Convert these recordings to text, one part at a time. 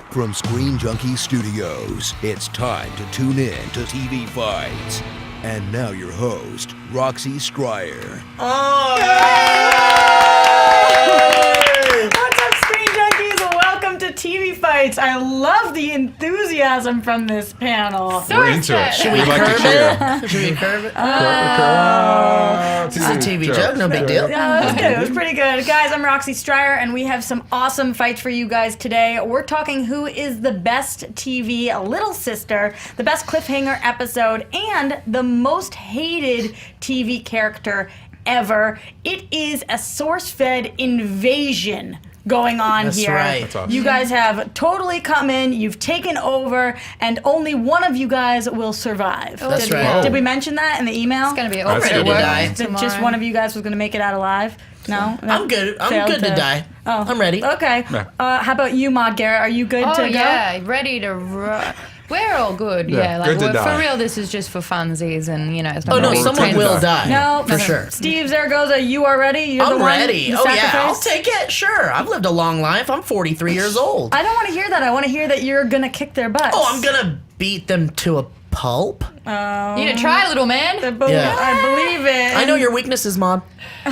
From Screen Junkie Studios, it's time to tune in to TV Fights. And now your host, Roxy Stryer. What's up, Screen Junkies? Welcome to TV Fights. I love the enthusiasm from this panel. We're into it. Should we curb it? Should we curb it? It's a TV joke, no big deal. Yeah, that was good. It was pretty good. Guys, I'm Roxy Stryer, and we have some awesome fights for you guys today. We're talking who is the best TV little sister, the best cliffhanger episode, and the most hated TV character ever. It is a source-fed invasion going on That's here. right. That's awesome. You guys have totally come in, you've taken over, and only one of you guys will survive. That's did, right. Did we mention that in the email? It's going to be That's already good to work die. That just one of you guys was going to make it out alive? No? I'm good. I'm Failed good to die. Oh. I'm ready. Okay. Yeah. How about you, Maud Garrett? Are you good to go? yeah, ready to We're all good, Yeah, Like, good to die. for real, this is just for funsies, and, it's not Oh, no, gonna be someone tense. will die. No, For sure. Steve Zaragoza, you are ready? You're the I'm one, ready. the Oh, yeah. I'll sacrifice? take it. Sure. I've lived a long life. I'm 43 years old. I don't want to hear that. I want to hear that you're going to kick their butts. Oh, I'm going to beat them to a pulp. You gonna try, little man? Yeah. I believe it. I know your weaknesses, Mom. And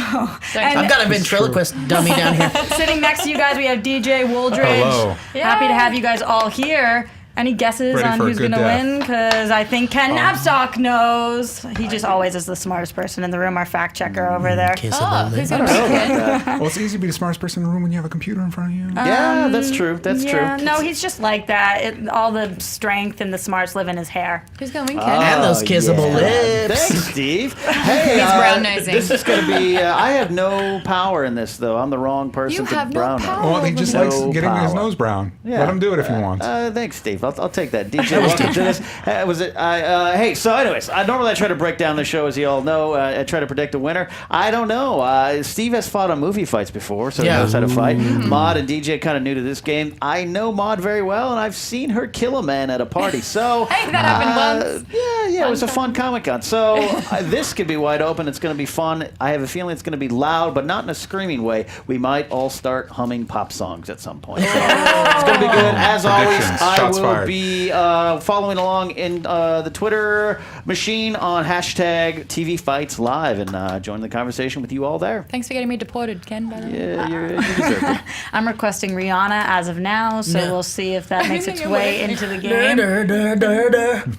I've got a ventriloquist dummy down here. sitting next to you guys, we have DJ Wooldridge. Hello. Happy to have you guys all here. Any guesses Ready on for a who's good going to death. win? Because I think Ken Knapsack knows. He just always is the smartest person in the room, our fact checker over there. Kiss Oh, of the who's lips. gonna pick it? Well, it's easy to be the smartest person in the room when you have a computer in front of you. Yeah, that's true. That's Yeah, true. no, he's just like that. All the strength and the smarts live in his hair. Who's gonna win, Ken? And those kissable lips. Thanks, Steve. Hey, He's brown nosing. this is going to be. I have no power in this, though. I'm the wrong person You to have no brown nose. power. Well, he just No likes getting his power. nose brown. Yeah. Let him do it if he wants. Thanks, Steve. I'll take that. DJ, welcome to this. Was it? Hey, so anyways, normally I try to break down the show, as you all know. I try to predict a winner. I don't know. Steve has fought on movie fights before, so he knows how to fight. Maud and DJ kind of new to this game. I know Maud very well, and I've seen her kill a man at a party. So Hey, that happened once. Yeah, it was a fun Comic-Con. So this could be wide open. It's going to be fun. I have a feeling it's going to be loud, but not in a screaming way. We might all start humming pop songs at some point. So it's going to be good. As always, Predictions. I Shots will fired. be following along in the Twitter machine on hashtag TV Fights Live and join the conversation with you all there. Thanks for getting me deported, Ken. By the way. Yeah, you deserve it. I'm requesting Rihanna as of now, so No. we'll see if that makes its You're way waiting. into the game.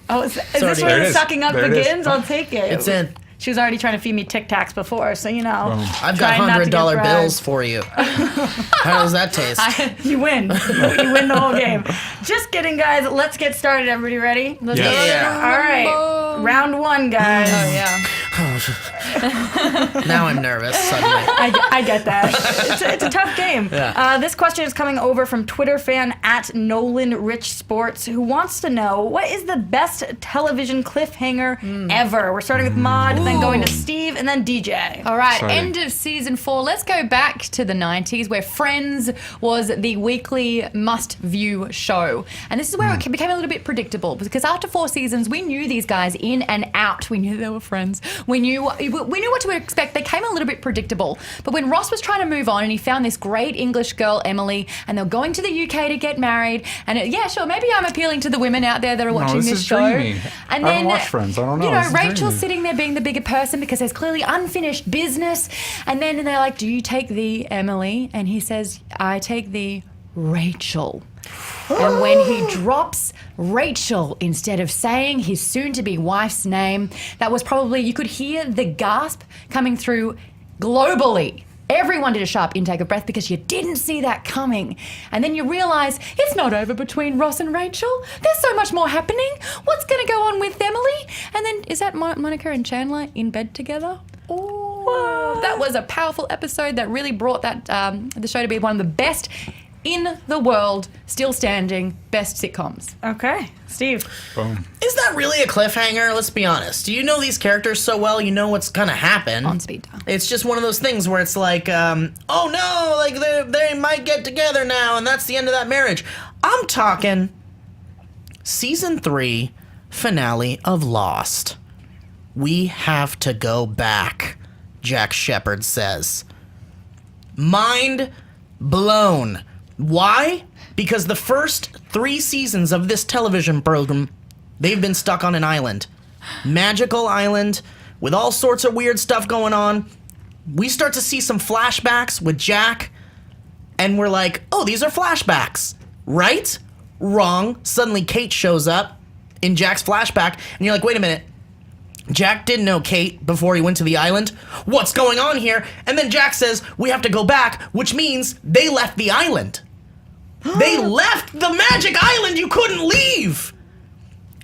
Oh, is this already- where There the it is. sucking up There it is. begins? I'll take it. It's in. She was already trying to feed me Tic Tacs before, so you know. I've got trying not to get $100 bribed. bills for you. How does that taste? You win. You win the whole game. Just kidding, guys. Let's get started. Everybody ready? Let's Yeah. go. Yeah. All right. Round one, guys. Oh, yeah. Now I'm nervous suddenly. I get that. It's a tough game. Yeah. This question is coming over from Twitter fan at Nolan Rich Sports, who wants to know what is the best television cliffhanger ever. We're starting with Maud, then going to Steve, and then DJ. All right, Exciting. end of season 4. Let's go back to the 90s where Friends was the weekly must-view show. And this is where it became a little bit predictable because after 4 seasons, we knew these guys in and out. We knew they were friends. We knew what to expect. They came a little bit predictable. But when Ross was trying to move on and he found this great English girl, Emily, and they're going to the UK to get married, and yeah, sure, maybe I'm appealing to the women out there that are watching this this is show. dreamy. And I haven't watched Friends. I don't know. You know, This is Rachel's dreamy. sitting there being the bigger person because there's clearly unfinished business. And then they're like, do you take the Emily? And he says, I take the Rachel. And when he drops Rachel instead of saying his soon-to-be wife's name, that was probably, you could hear the gasp coming through globally. Everyone did a sharp intake of breath because you didn't see that coming. And then you realize it's not over between Ross and Rachel. There's so much more happening. What's going to go on with Emily? And then is that Monica and Chandler in bed together? Oh, that was a powerful episode that really brought that the show to be one of the best in the world, still standing, best sitcoms. Okay, Steve. Boom. Is that really a cliffhanger? Let's be honest. Do you know these characters so well you know what's gonna happen? On speed dial. It's just one of those things where it's like, oh no, like they might get together now and that's the end of that marriage. I'm talking season 3 finale of Lost. We have to go back, Jack Shepard says. Mind blown. Why? Because the first 3 seasons of this television program, they've been stuck on an island. Magical island with all sorts of weird stuff going on. We start to see some flashbacks with Jack, and we're like, oh, these are flashbacks. Right? Wrong. Suddenly Kate shows up in Jack's flashback, and you're like, wait a minute. Jack didn't know Kate before he went to the island. What's going on here? And then Jack says, we have to go back, which means they left the island. They left the magic island you couldn't leave.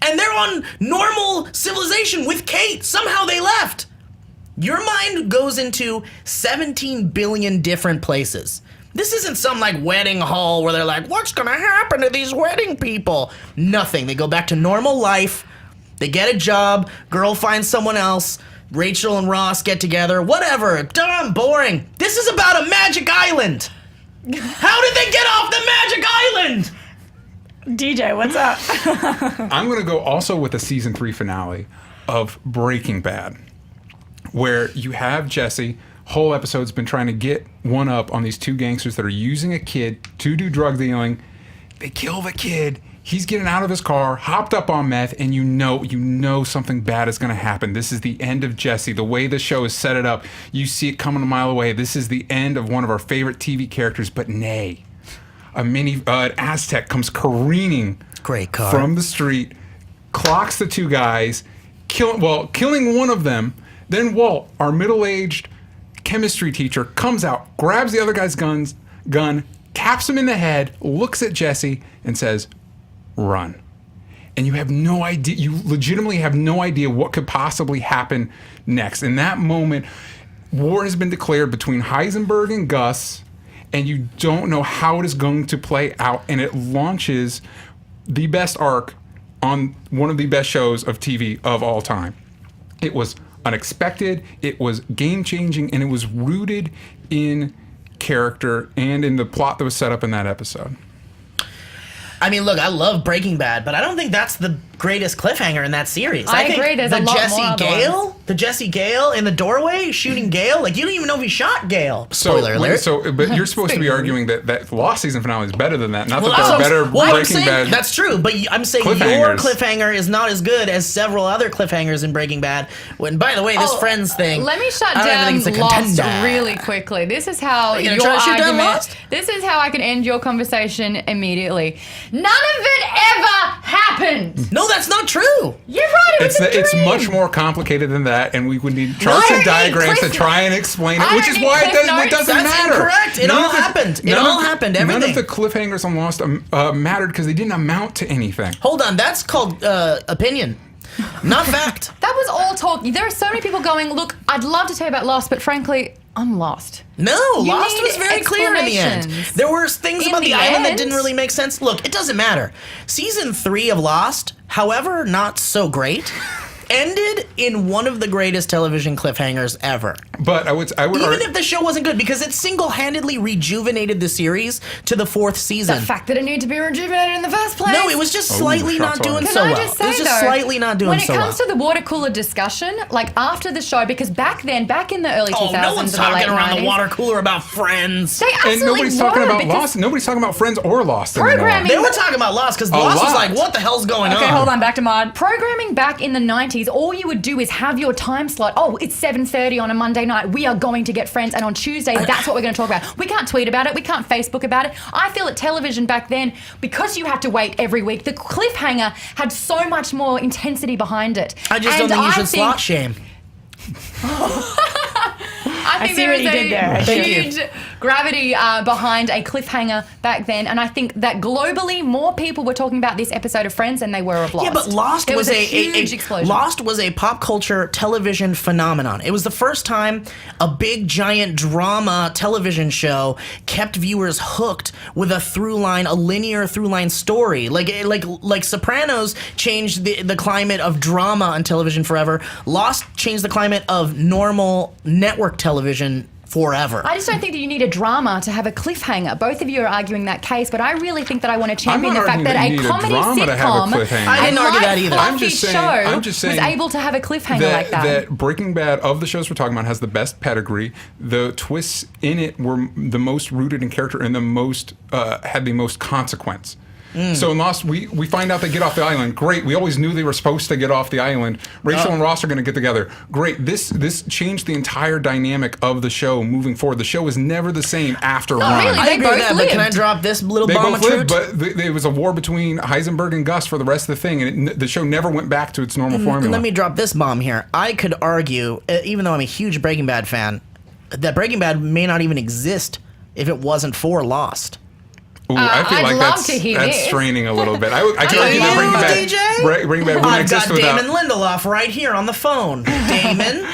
And they're on normal civilization with Kate. Somehow they left. Your mind goes into 17 billion different places. This isn't some like wedding hall where they're like, what's gonna happen to these wedding people? Nothing. They go back to normal life. They get a job. Girl finds someone else. Rachel and Ross get together. Whatever. Dumb, boring. This is about a magic island. How did they get off the magic island? DJ, what's up? I'm going to go also with the season 3 finale of Breaking Bad, where you have Jesse. Whole episode's been trying to get one up on these 2 gangsters that are using a kid to do drug dealing. They kill the kid. He's getting out of his car, hopped up on meth, and you know something bad is going to happen. This is the end of Jesse. The way the show is set it up, you see it coming a mile away. This is the end of one of our favorite TV characters, but nay. An Aztec comes careening Great car. from the street, clocks the 2 guys, killing one of them. Then Walt, our middle-aged chemistry teacher, comes out, grabs the other guy's gun, taps him in the head, looks at Jesse, and says, run. And you have no idea, you legitimately have no idea what could possibly happen next. In that moment, war has been declared between Heisenberg and Gus, and you don't know how it is going to play out, and it launches the best arc on one of the best shows of TV of all time. It was unexpected, it was game-changing, and it was rooted in character and in the plot that was set up in that episode. I mean, look, I love Breaking Bad, but I don't think that's the greatest cliffhanger in that series. I think agree, there's a lot more other ones. The Jesse Gale in the doorway shooting Gale, like you don't even know if he shot Gale. Spoiler alert. But you're supposed to be arguing that Lost season finale is better than that. Not Well, that there are better I'm Breaking saying, Bad. That's true, but I'm saying your cliffhangers. cliffhanger is not as good as several other cliffhangers in Breaking Bad. When, by the way, this Friends thing. Let me shut I don't even think down it's a Lost contender. really quickly. This is how you gonna your try to shoot down argument. Lost? This is how I can end your conversation immediately. None of it ever happened. No, that's not true. You're right. It was a It's dream. much more complicated than that, and we would need charts I and don't need diagrams to Cliff- try and explain I it, which don't is need why Cliff it notes. doesn't That's matter. incorrect. It all happened. It all happened. None Everything. of the cliffhangers on Lost mattered because they didn't amount to anything. Hold on, that's called opinion, not fact. That was all talk. There are so many people going, look, I'd love to tell you about Lost, but frankly, I'm lost. No, You Lost need was very clear in the end. explanations. There were things In about the the island that end? didn't really make sense. Look, it doesn't matter. Season 3 of Lost, however not so great, ended in one of the greatest television cliffhangers ever. But I would Even argue, if the show wasn't good, because it single-handedly rejuvenated the series to the 4th season. The fact that it needed to be rejuvenated in the first place. No, it was just slightly shots not doing fired. Can so I well. just say, It was just though, slightly not doing when so it comes well. to the water cooler discussion, like after the show, because back in the early 2000s, Oh, no one's and the late talking around 90s, the water cooler about Friends. They and absolutely nobody's talking were, about because Lost. Nobody's talking about Friends or Lost anymore. Programming- They were talking about Lost, because Lost was lot. like, what the hell's going on? Okay, hold on. Back to Mod. Programming back in the 90s, all you would do is have your time slot. Oh, it's 7:30 on a Monday night. We are going to get Friends, and on Tuesday, that's what we're going to talk about. We can't tweet about it. We can't Facebook about it. I feel at television back then, because you had to wait every week, the cliffhanger had so much more intensity behind it. I just don't think you should slot shame. I think see there what is you did there. a Thank you. huge gravity behind a cliffhanger back then, and I think that globally more people were talking about this episode of Friends than they were of Lost. Yeah, but Lost There was a huge explosion. Lost was a pop culture television phenomenon. It was the first time a big giant drama television show kept viewers hooked with a linear through line story. Like Sopranos changed the climate of drama on television forever. Lost changed the climate of normal network television forever. I just don't think that you need a drama to have a cliffhanger. Both of you are arguing that case, but I really think that I want to champion the fact that a comedy sitcom, I didn't argue that either. I'm just saying, was able to have a cliffhanger like that. That Breaking Bad, of the shows we're talking about, has the best pedigree. The twists in it were the most rooted in character and the most had the most consequence. So in Lost, we find out they get off the island. Great. We always knew they were supposed to get off the island. Rachel and Ross are going to get together. Great. This changed the entire dynamic of the show moving forward. The show was never the same after Ron. Really, I agree with that, but can I drop this little bomb of truth? But there was a war between Heisenberg and Gus for the rest of the thing, and the show never went back to its normal formula. Let me drop this bomb here. I could argue, even though I'm a huge Breaking Bad fan, that Breaking Bad may not even exist if it wasn't for Lost. Ooh, I feel I'd like love to hear that's this. straining a little bit. I could Do argue you, that Breaking Bad wouldn't I've exist got without Damon Lindelof right here on the phone. Damon,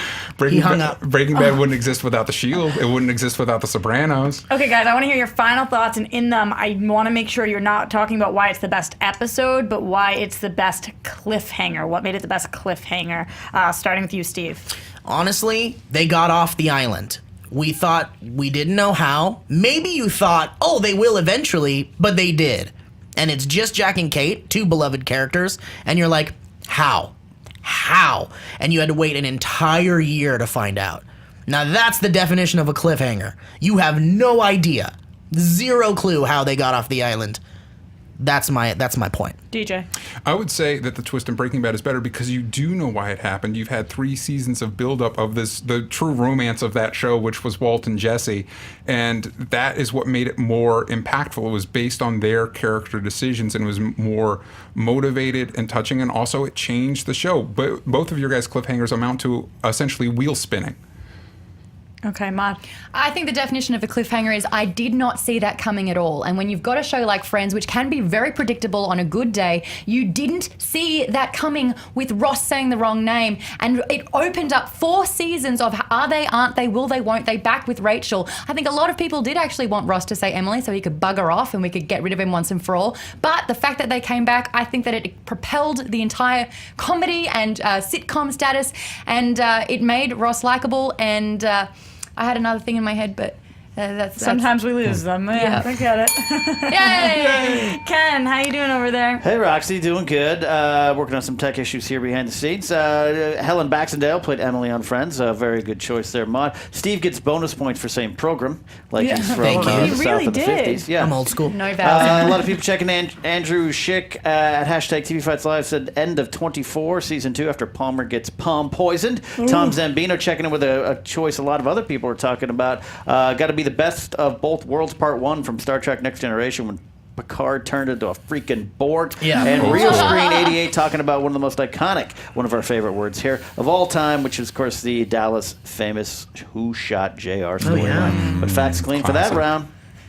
he hung up. Breaking Bad wouldn't exist without The Shield. It wouldn't exist without The Sopranos. Okay, guys, I want to hear your final thoughts, and in them, I want to make sure you're not talking about why it's the best episode, but why it's the best cliffhanger. What made it the best cliffhanger? Starting with you, Steve. Honestly, they got off the island. We thought we didn't know how. Maybe you thought, oh, they will eventually, but they did. And it's just Jack and Kate, two beloved characters, and you're like, how? How? And you had to wait an entire year to find out. Now that's the definition of a cliffhanger. You have no idea, zero clue how they got off the island. That's my point. DJ. I would say that the twist in Breaking Bad is better because you do know why it happened. You've had 3 seasons of buildup of the true romance of that show, which was Walt and Jesse, and that is what made it more impactful. It was based on their character decisions and was more motivated and touching, and also it changed the show. But both of your guys' cliffhangers amount to essentially wheel spinning. Okay, Maud. I think the definition of a cliffhanger is I did not see that coming at all. And when you've got a show like Friends, which can be very predictable on a good day, you didn't see that coming with Ross saying the wrong name. And it opened up 4 seasons of are they, aren't they, will they, won't they, back with Rachel. I think a lot of people did actually want Ross to say Emily so he could bugger off and we could get rid of him once and for all. But the fact that they came back, I think that it propelled the entire comedy and sitcom status, and it made Ross likable, and I had another thing in my head, but that's Sometimes we lose them. Yeah, I get it. Yay! Ken, how you doing over there? Hey, Roxy, doing good. Working on some tech issues here behind the scenes. Helen Baxendale played Emily on Friends. Very good choice there, Maud. Steve gets bonus points for saying program, like he's from Thank you. the He south really of the did. 50s. Yeah. I'm old school. No vowels. A lot of people checking in. Andrew Schick at hashtag TV Fights Live said end of 24, season 2 after Palmer gets palm poisoned. Tom Zambino checking in with a choice a lot of other people are talking about. Got to be the best of both worlds part 1 from Star Trek Next Generation when Picard turned into a freaking Borg. Yeah. And Real Screen 88 talking about one of the most iconic, one of our favorite words here, of all time, which is, of course, the Dallas famous Who Shot JR storyline. But facts clean for that round.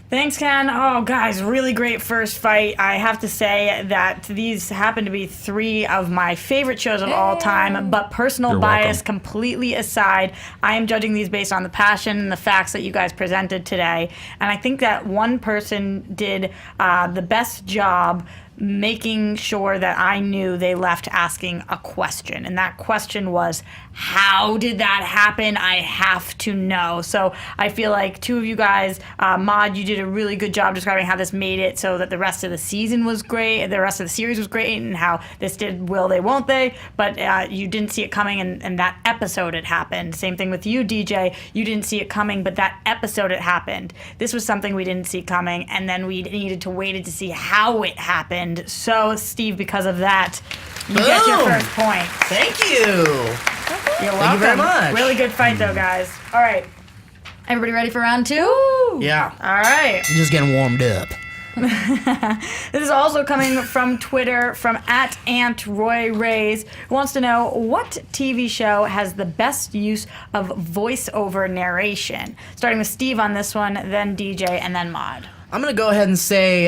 Thanks, Ken. Oh, guys, really great first fight. I have to say that these happen to be 3 of my favorite shows of all time, but personal You're bias welcome. completely aside, I am judging these based on the passion and the facts that you guys presented today. And I think that one person did the best job making sure that I knew they left asking a question. And that question was, how did that happen? I have to know. So I feel like 2 of you guys, Maud, you did a really good job describing how this made it so that the rest of the season was great, the rest of the series was great, and how this did will they, won't they, but you didn't see it coming, and that episode it happened. Same thing with you, DJ. You didn't see it coming, but that episode it happened. This was something we didn't see coming, and then we needed to wait to see how it happened. So, Steve, because of that, you get your first point. Thank you. You're welcome. Thank you very much. Really good fight, though, guys. All right. Everybody ready for round 2? Yeah. All right. I'm just getting warmed up. This is also coming from Twitter from @AntRoyRays, who wants to know what TV show has the best use of voiceover narration. Starting with Steve on this one, then DJ, and then Maud. I'm going to go ahead and say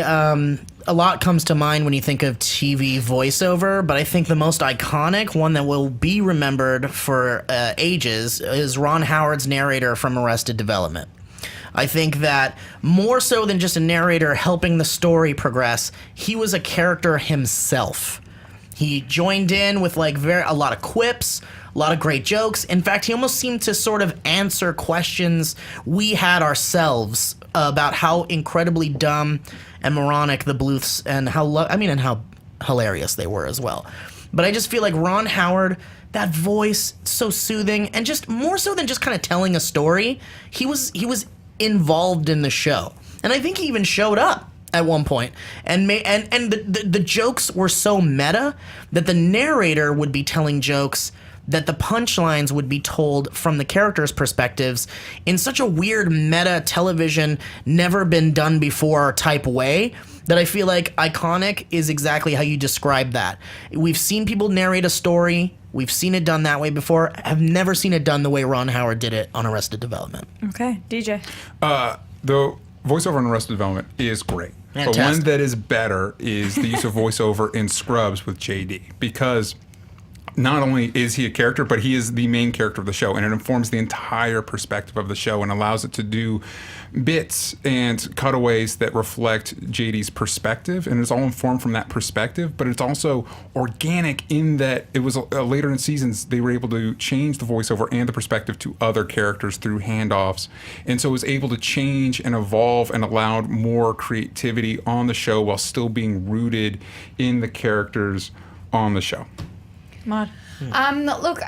a lot comes to mind when you think of TV voiceover, but I think the most iconic, one that will be remembered for ages, is Ron Howard's narrator from Arrested Development. I think that more so than just a narrator helping the story progress, he was a character himself. He joined in with like a lot of quips, a lot of great jokes. In fact, he almost seemed to sort of answer questions we had ourselves about how incredibly dumb and moronic the Bluths and how hilarious they were as well. But I just feel like Ron Howard, that voice, so soothing, and just more so than just kind of telling a story, he was involved in the show. And I think he even showed up at one point. And the jokes were so meta that the narrator would be telling jokes that the punchlines would be told from the characters' perspectives in such a weird meta television, never been done before type way that I feel like iconic is exactly how you describe that. We've seen people narrate a story. We've seen it done that way before. I've never seen it done the way Ron Howard did it on Arrested Development. Okay, DJ. The voiceover on Arrested Development is great. Fantastic. The one that is better is the use of voiceover in Scrubs with JD, because not only is he a character, but he is the main character of the show, and it informs the entire perspective of the show and allows it to do bits and cutaways that reflect JD's perspective, and it's all informed from that perspective, but it's also organic in that it was later in seasons they were able to change the voiceover and the perspective to other characters through handoffs, and so it was able to change and evolve and allowed more creativity on the show while still being rooted in the characters on the show. Maud. Look,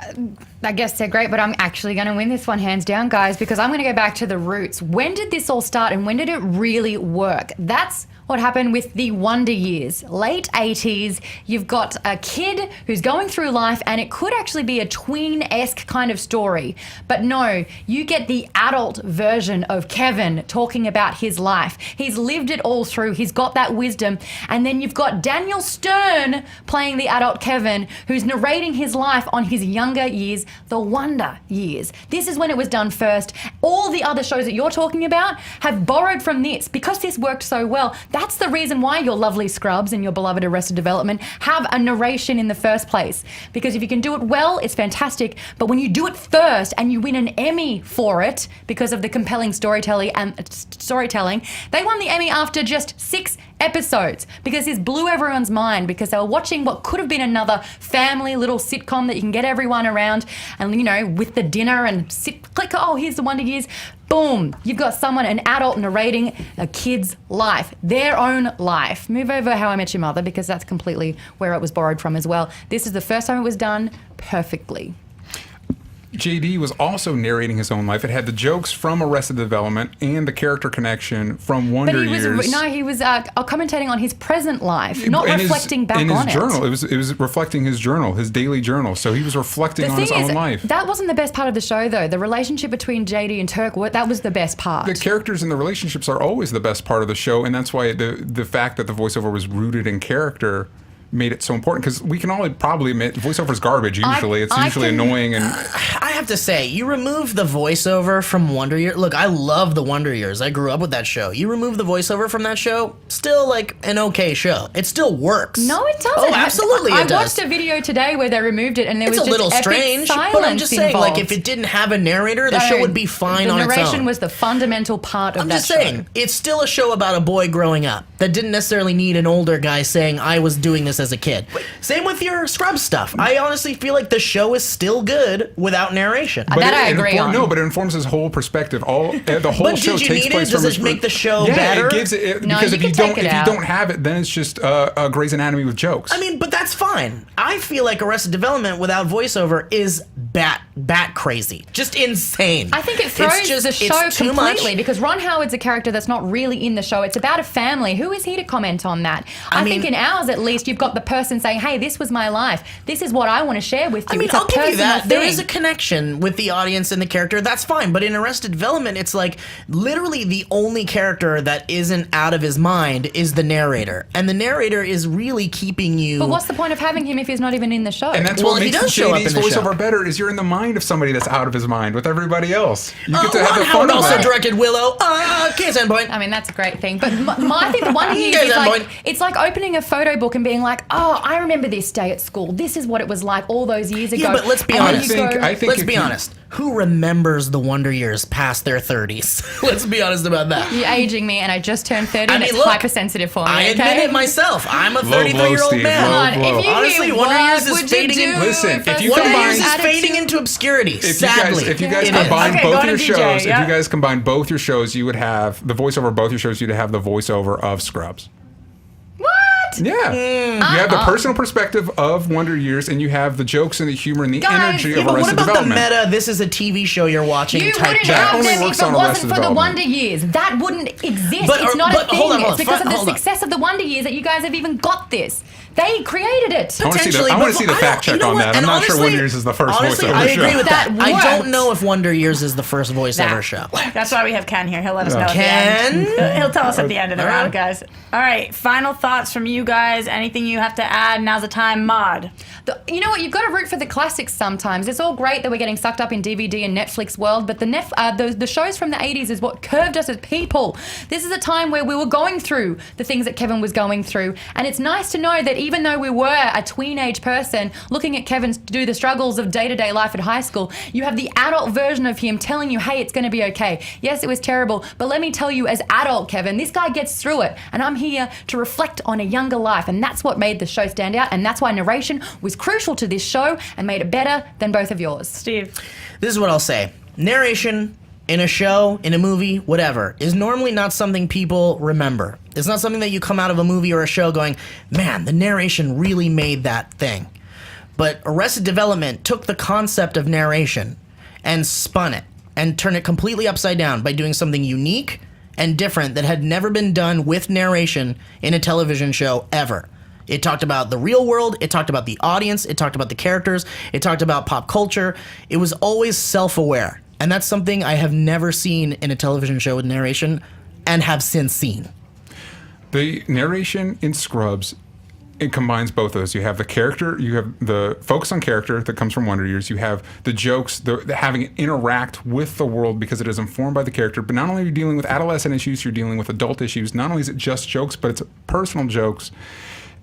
I guess they're great, but I'm actually going to win this one hands down, guys, because I'm going to go back to the roots. When did this all start and when did it really work? That's what happened with the Wonder Years. Late 80s, you've got a kid who's going through life, and it could actually be a tween-esque kind of story. But no, you get the adult version of Kevin talking about his life. He's lived it all through. He's got that wisdom. And then you've got Daniel Stern playing the adult Kevin, who's narrating his life on his younger years, the Wonder Years. This is when it was done first. All the other shows that you're talking about have borrowed from this. Because this worked so well, that's the reason why your lovely Scrubs and your beloved Arrested Development have a narration in the first place. Because if you can do it well, it's fantastic. But when you do it first and you win an Emmy for it because of the compelling storytelling, they won the Emmy after just 6 episodes because this blew everyone's mind because they were watching what could have been another family little sitcom that you can get everyone around and, you know, with the dinner and click, oh, here's the Wonder Years. Boom, you've got someone, an adult narrating a kid's life, their own life. Move over How I Met Your Mother because that's completely where it was borrowed from as well. This is the first time it was done perfectly. JD was also narrating his own life. It had the jokes from Arrested Development and the character connection from Wonder Years. He was commentating on his present life, not reflecting back on it. In his journal. It was reflecting his journal, his daily journal. So he was reflecting on his own life. That wasn't the best part of the show, though. The relationship between JD and Turk, that was the best part. The characters and the relationships are always the best part of the show, and that's why the fact that the voiceover was rooted in character made it so important, because we can all probably admit voiceover is garbage usually. It's usually annoying. And I have to say, you remove the voiceover from Wonder Years. Look, I love the Wonder Years. I grew up with that show. You remove the voiceover from that show, still like an okay show. It still works. No, it doesn't. Oh, absolutely it does. I watched a video today where they removed it and there was just a little epic strange, silence but I'm just saying, involved. like, if it didn't have a narrator, the show would be fine on its own. The narration was the fundamental part of that show. I'm just saying, it's still a show about a boy growing up that didn't necessarily need an older guy saying, I was doing this as a kid. Same with your Scrubs stuff. I honestly feel like the show is still good without narration. That I agree on. No, but it informs his whole perspective. The whole show takes place from his. Does it make the show better? It gives it because if you don't have it, then it's just a Grey's Anatomy with jokes. I mean, but that's fine. I feel like Arrested Development without voiceover is bat crazy, just insane. I think it throws the show completely because Ron Howard's a character that's not really in the show. It's about a family. Who is he to comment on that? I think in ours, at least, you've got the person saying, "Hey, this was my life. This is what I want to share with you." I mean, I'll give you that. There is a connection with the audience and the character. That's fine. But in Arrested Development, it's like literally the only character that isn't out of his mind is the narrator, and the narrator is really keeping you. But what's the point of having him if he's not even in the show? And that's what makes JD's voiceover better. Is you're in the mind of somebody that's out of his mind with everybody else. You get to have the fun of also that. directed Willow. Case in point. I mean, that's a great thing. But I think the one here is like, it's like opening a photo book and being like, oh, I remember this day at school. This is what it was like all those years ago. Yeah, but let's be honest. I think let's be honest. who remembers the Wonder Years past their 30s? Let's be honest about that. You're aging me, and I just turned 30, and it's look, hypersensitive for me. I admit okay? it myself. I'm a Low blow, 33-year-old Steve. man. Low God, blow. if you Honestly, hear Wonder Years what is would you fading in- do Listen, if you Wonder combine- Years is attitude- fading into obscurity. Sadly, If you guys It is. combine Okay, both go your to DJ, shows, yeah. if you guys combine both your shows, you would have the voiceover of both your shows. You'd have the voiceover of Scrubs. What? Yeah, you have the personal perspective of Wonder Years, and you have the jokes and the humor and the Guys, energy yeah, of But what Arrested about Development. the meta? This is a TV show you're watching You type wouldn't joke. have only them if works it on wasn't Arrested for the Development. Wonder Years. That wouldn't exist. But- it's not but a thing. hold on, It's because of hold the on. success of the Wonder Years that you guys have even got this. They created it. I want to see Potentially, the, I want but to see the I fact don't- check you know on what? that. I'm And not sure honestly- Wonder Years is the first Honestly, voiceover I show. agree with that. That I don't worked. know if Wonder Years is the first voiceover show. That's why we have Ken here. He'll let us know at the Ken? end. He'll tell us at the end of the All round, right. guys. All right, final thoughts from you guys. Anything you have to add? Now's the time. Mod. You know what? You've got to root for the classics sometimes. It's all great that we're getting sucked up in DVD and Netflix world, but the shows from the 80s is what curved us as people. This is a time where we were going through the things that Kevin was going through, and it's nice to know that even though we were a tween-age person looking at Kevin do the struggles of day-to-day life at high school, you have the adult version of him telling you, hey, it's going to be okay. Yes, it was terrible, but let me tell you, as adult Kevin, this guy gets through it, and I'm here to reflect on a younger life, and that's what made the show stand out, and that's why narration was crucial to this show and made it better than both of yours. Steve. This is what I'll say. Narration in a show, in a movie, whatever, is normally not something people remember. It's not something that you come out of a movie or a show going, man, the narration really made that thing. But Arrested Development took the concept of narration and spun it and turned it completely upside down by doing something unique and different that had never been done with narration in a television show ever. It talked about the real world, it talked about the audience, it talked about the characters, it talked about pop culture. It was always self-aware. And that's something I have never seen in a television show with narration and have since seen. The narration in Scrubs, it combines both of those. You have the character, you have the focus on character that comes from Wonder Years. You have the jokes, the having it interact with the world because it is informed by the character. But not only are you dealing with adolescent issues, you're dealing with adult issues. Not only is it just jokes, but it's personal jokes.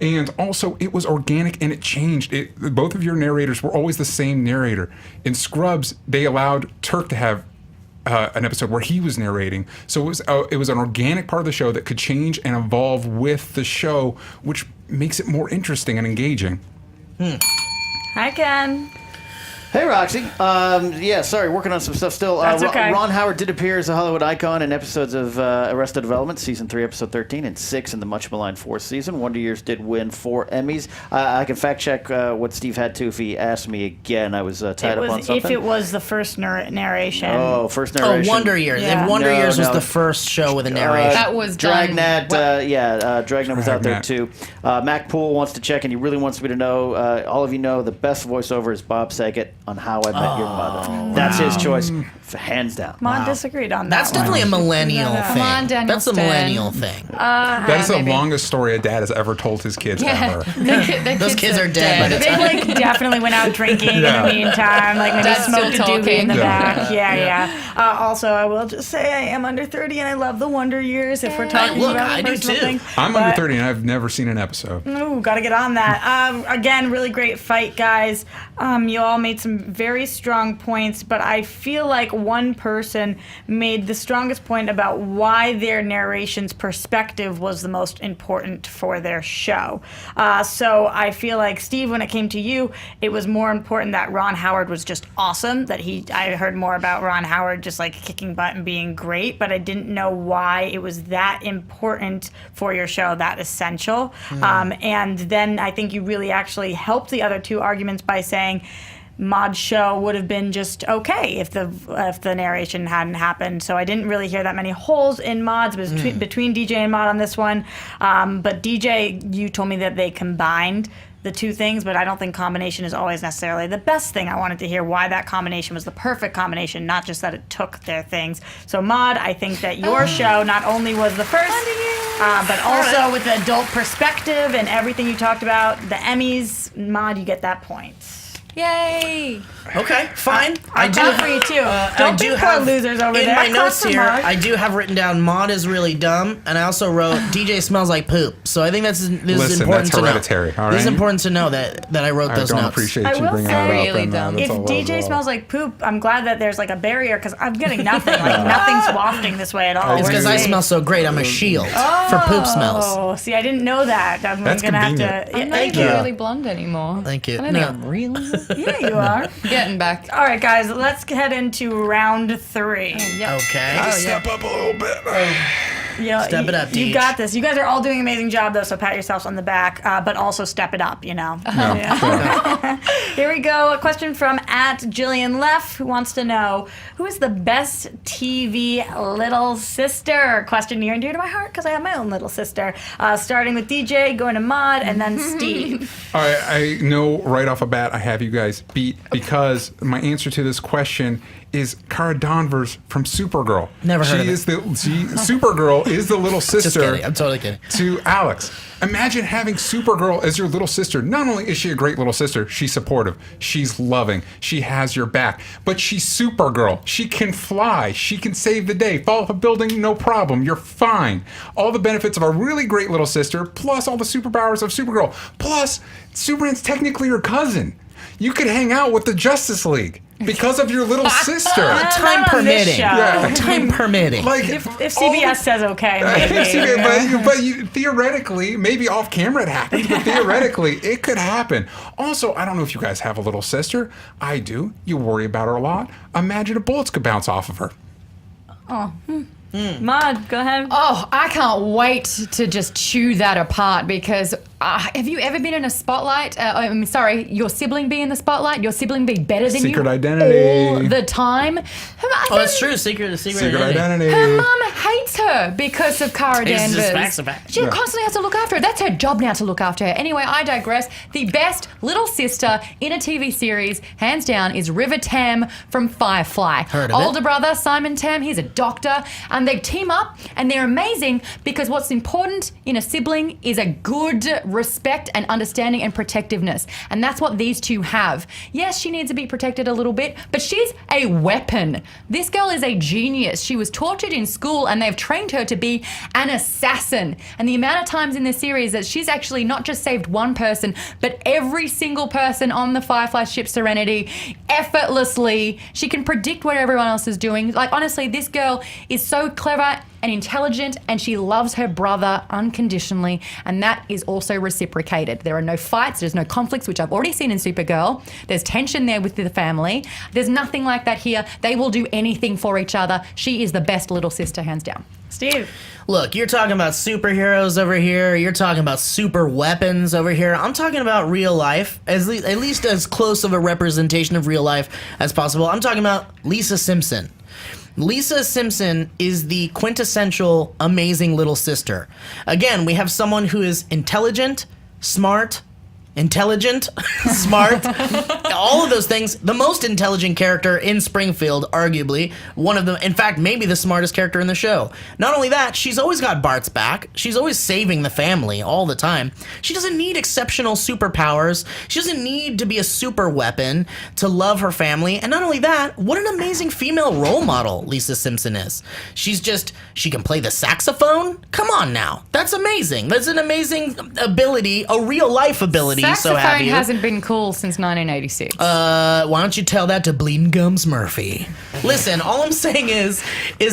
And also, it was organic and it changed. Both of your narrators were always the same narrator. In Scrubs, they allowed Turk to have an episode where he was narrating. So it was an organic part of the show that could change and evolve with the show, which makes it more interesting and engaging. Hi, Ken. Hey, Roxy. Yeah, sorry, working on some stuff still. That's okay. Ron Howard did appear as a Hollywood icon in episodes of Arrested Development, Season 3, Episode 13, and 6 in the much-maligned 4th season. Wonder Years did win 4 Emmys. I can fact-check what Steve had to if he asked me again. I was tied up on something. If it was the first narration. Oh, first narration. Oh, Wonder Years. Yeah. If Wonder No, Years was no. the first show with a narration. That was done. Dragnet, Dragnet was out there Dragnet. too. Mac Poole wants to check, and he really wants me to know. All of you know the best voiceover is Bob Saget on How I Met Your Mother. That's his choice, hands down. Mod disagreed on that. That's definitely a millennial thing. Come on, Daniel That's a Stern. millennial thing. That is the maybe. longest story a dad has ever told his kids Yeah, ever. Those kids are dead by the They like definitely went out drinking Yeah. in the meantime. Like maybe Dad's smoked a still doobie in the talking. back. Yeah. Also, I will just say I am under 30 and I love the Wonder Years. If we're talking Look, about I do personal too. thing. I'm But- under 30 and I've never seen an episode. Ooh, gotta get on that. Again, really great fight, guys. You all made some very strong points, but I feel like one person made the strongest point about why their narration's perspective was the most important for their show. So I feel like, Steve, when it came to you, it was more important that Ron Howard was just awesome, I heard more about Ron Howard just like kicking butt and being great, but I didn't know why it was that important for your show, that essential. And then I think you really actually helped the other two arguments by saying Mod's show would have been just okay if the narration hadn't happened. So I didn't really hear that many holes in Mod's between DJ and Mod on this one. But DJ, you told me that they combined the two things, but I don't think combination is always necessarily the best thing. I wanted to hear why that combination was the perfect combination, not just that it took their things. So Mod, I think that your show not only was the first, but also with the adult perspective and everything you talked about, the Emmys, Mod, you get that point. Yay! Okay, fine. I'm do proud for you too. I Don't do be poor have losers over in there. my Clap notes for here. Mod. I do have written down Mod is really dumb, and I also wrote DJ smells like poop. So I think this is Listen, important that's to know. hereditary, all This is right? important to know that I wrote I those don't notes. appreciate I you will bringing say, that up. Really and, dumb. that's If all DJ well. smells like poop, I'm glad that there's like a barrier because I'm getting nothing. Like nothing's wafting this way at all. It's because I Dude. smell so great. I'm a shield for poop smells. Oh, see, I didn't know that. I'm That's gonna have convenient. to. I'm not Thank even you. really blonde anymore. Thank you. I don't No. think I'm really. Yeah, you are. Getting back. All right, guys, let's head into round 3. Okay. Step up a little bit. Yeah, Step it up, You Deej. got this. You guys are all doing an amazing job, though, so pat yourselves on the back, but also step it up, Yeah. Here we go. A question from @Jillian Leff, who wants to know, who is the best TV little sister? Question near and dear to my heart, because I have my own little sister. Starting with DJ, going to Maud, and then Steve. All right, I know right off the bat I have you guys beat because my answer to this question is Cara Danvers from Supergirl. Never heard of it. Supergirl is the little Just sister kidding. I'm totally kidding. to Alex. Imagine having Supergirl as your little sister. Not only is she a great little sister, she's supportive, she's loving, she has your back, but she's Supergirl. She can fly, she can save the day, fall off a building, no problem, you're fine. All the benefits of a really great little sister, plus all the superpowers of Supergirl, plus Superman's technically your cousin. You could hang out with the Justice League because of your little sister. Time Not on this permitting. show. Yeah. Time permitting. Like If CBS says okay, maybe. but theoretically, maybe off camera it happens, but theoretically it could happen. Also, I don't know if you guys have a little sister. I do. You worry about her a lot. Imagine if bullets could bounce off of her. Maud, go ahead. Oh, I can't wait to just chew that apart because have you ever been in a spotlight? I'm sorry, your sibling be in the spotlight? Your sibling be better than Secret you identity. all the time? Oh, that's true. Secret identity. Her mum hates her because of Cara It's just Danvers. facts of fact. She constantly has to look after her. That's her job now to look after her. Anyway, I digress. The best little sister in a TV series, hands down, is River Tam from Firefly. Heard of it. Older brother, Simon Tam, he's a doctor, and they team up, and they're amazing because what's important in a sibling is a good respect and understanding and protectiveness. And that's what these two have. Yes, she needs to be protected a little bit, but she's a weapon. This girl is a genius. She was tortured in school and they've trained her to be an assassin. And the amount of times in this series that she's actually not just saved one person, but every single person on the Firefly ship Serenity effortlessly. She can predict what everyone else is doing. Like, honestly, this girl is so clever and intelligent, and she loves her brother unconditionally, and that is also reciprocated. There are no fights, there's no conflicts, which I've already seen in Supergirl. There's tension there with the family. There's nothing like that here. They will do anything for each other. She is the best little sister, hands down. Steve. Look, you're talking about superheroes over here. You're talking about super weapons over here. I'm talking about real life, at least as close of a representation of real life as possible. I'm talking about Lisa Simpson. Lisa Simpson is the quintessential amazing little sister. Again, we have someone who is intelligent, smart, smart, all of those things. The most intelligent character in Springfield, arguably. One of them, in fact, maybe the smartest character in the show. Not only that, she's always got Bart's back. She's always saving the family all the time. She doesn't need exceptional superpowers. She doesn't need to be a super weapon to love her family. And not only that, what an amazing female role model Lisa Simpson is. She can play the saxophone? Come on now. That's amazing. That's an amazing ability, a real life ability. So have Saxophone you. hasn't been cool since 1986. Why don't you tell that to Bleeding Gums Murphy? Listen, all I'm saying is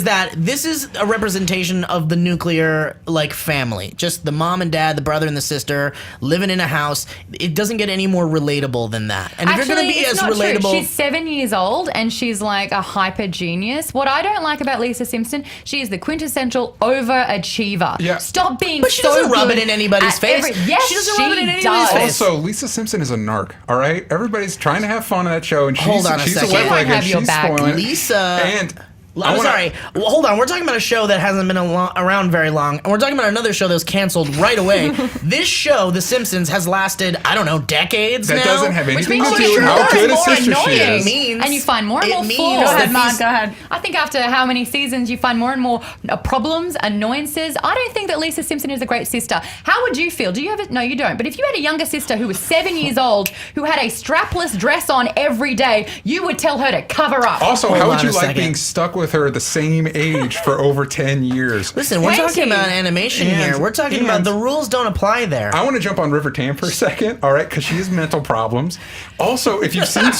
that this is a representation of the nuclear family. Just the mom and dad, the brother and the sister living in a house. It doesn't get any more relatable than that. And if Actually, you're going to be it's as not relatable, true. She's 7 years old and she's like a hyper genius. What I don't like about Lisa Simpson, she is the quintessential overachiever. Yeah. Stop being But she so doesn't rub good it in anybody's at face. Yes, She doesn't rub it in anybody's does. face. Also, Lisa Simpson is a narc, all right? Everybody's trying to have fun on that show, and Hold on a she's second. a wet She might leg, and have your she's back. spoiling it. Lisa- And I'm sorry. Well, hold on. We're talking about a show that hasn't been around very long, and we're talking about another show that was canceled right away. This show, The Simpsons, has lasted, I don't know, decades That now. doesn't have Which anything means to you're do with how more good a sister she annoying. is. means- And you find more and it more means flaws. Go ahead, that Mom. these- Go ahead. I think after how many seasons you find more and more problems, annoyances. I don't think that Lisa Simpson is a great sister. How would you feel? Do you have it? No, you don't. But if you had a younger sister who was 7 years old, who had a strapless dress on every day, you would tell her to cover up. Also, Hold how on would you a like second. being stuck with with her the same age for over 10 years. Listen, we're talking about animation here. We're talking about the rules don't apply there. I want to jump on River Tam for a second, all right, because she has mental problems. Also, if you've seen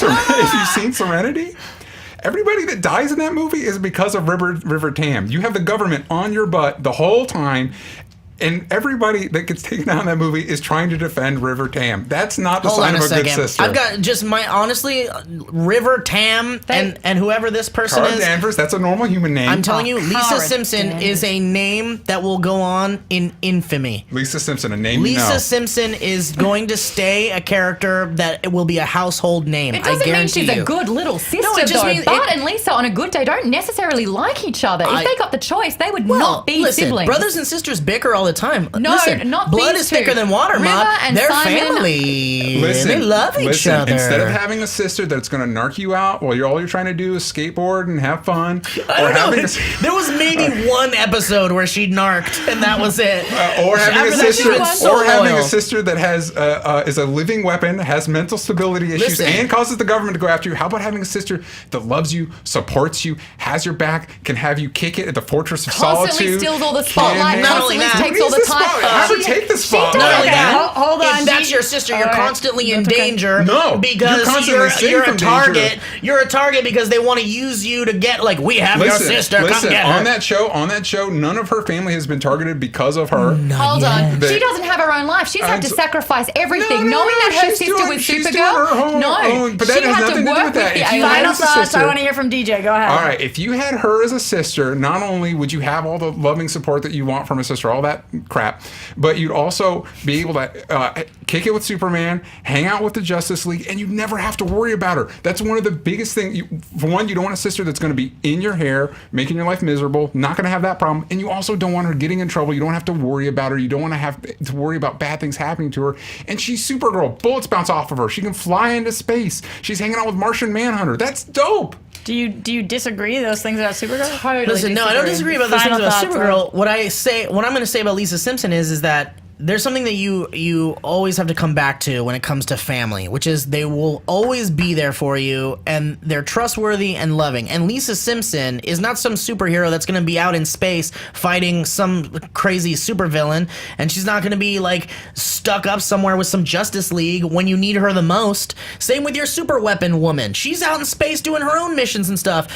Serenity, everybody that dies in that movie is because of River Tam. You have the government on your butt the whole time. And everybody that gets taken out in that movie is trying to defend River Tam. That's not the sign of a good sister. I've got just honestly, River Tam and whoever this person Cara is. Danvers, that's a normal human name. I'm telling you, Lisa Cara Simpson Danvers. is a name that will go on in infamy. Lisa Simpson, a name Lisa Simpson is going to stay a character that will be a household name. It doesn't I mean guarantee she's you. a good little sister, No, it just though. means Bart and Lisa on a good day don't necessarily like each other. If they got the choice, they would not be listen, siblings. brothers and sisters bicker all the time. No, Listen, not blood these is thicker two. than water, River Mom. and They're Simon- family. Listen, They love each other. Instead of having a sister that's going to narc you out while all you're trying to do is skateboard and have fun, I don't know. having There was maybe one episode where she narked, and that was it. or having After a that, sister, she was so or having loyal. a sister that has is a living weapon, has mental stability issues, Listen. and causes the government to go after you. How about having a sister that loves you, supports you, has your back, can have you kick it at the Fortress of Constantly Solitude? steals all the can spotlight, have- Not only constantly that- takes all the Who needs the time. spotlight? Have her take the spotlight. Not only Okay, that, hold on, if that's G- your sister, you're All right. constantly in That's okay. danger. No, because you're constantly safe you're a from target. danger. You're a target because they want to use you to get we have your sister. Come get her. on that show, none of her family has been targeted because of her. Hold on. They- She doesn't have her own life. She's had to so- sacrifice everything. No, Knowing that her she's sister doing- was she's doing Supergirl. her own- No. but that she has had nothing to to do work with that. with the If you aliens. Final as a thoughts. sister. I want to hear from DJ. Go ahead. All right, if you had her as a sister, not only would you have all the loving support that you want from a sister, all that crap, but you'd also be able to kick it with Superman, hang out with the Justice League, and you'd never have to worry about her. That's one of the biggest things. For one, you don't want a sister that's going to be in your hair, making your life miserable, not going to have that problem, and you also don't want her getting in trouble. You don't have to worry about her. You don't want to have to worry about bad things happening to her. And she's Supergirl. Bullets bounce off of her. She can fly into space. She's hanging out with Martian Manhunter. That's dope. Do you disagree those things about Supergirl? Totally Listen, no, I don't disagree about those Final things about thoughts, Supergirl. What I'm going to say about Lisa Simpson is that there's something that you always have to come back to when it comes to family, which is they will always be there for you, and they're trustworthy and loving. And Lisa Simpson is not some superhero that's going to be out in space fighting some crazy supervillain, and she's not going to be stuck up somewhere with some Justice League when you need her the most. Same with your super weapon woman. She's out in space doing her own missions and stuff.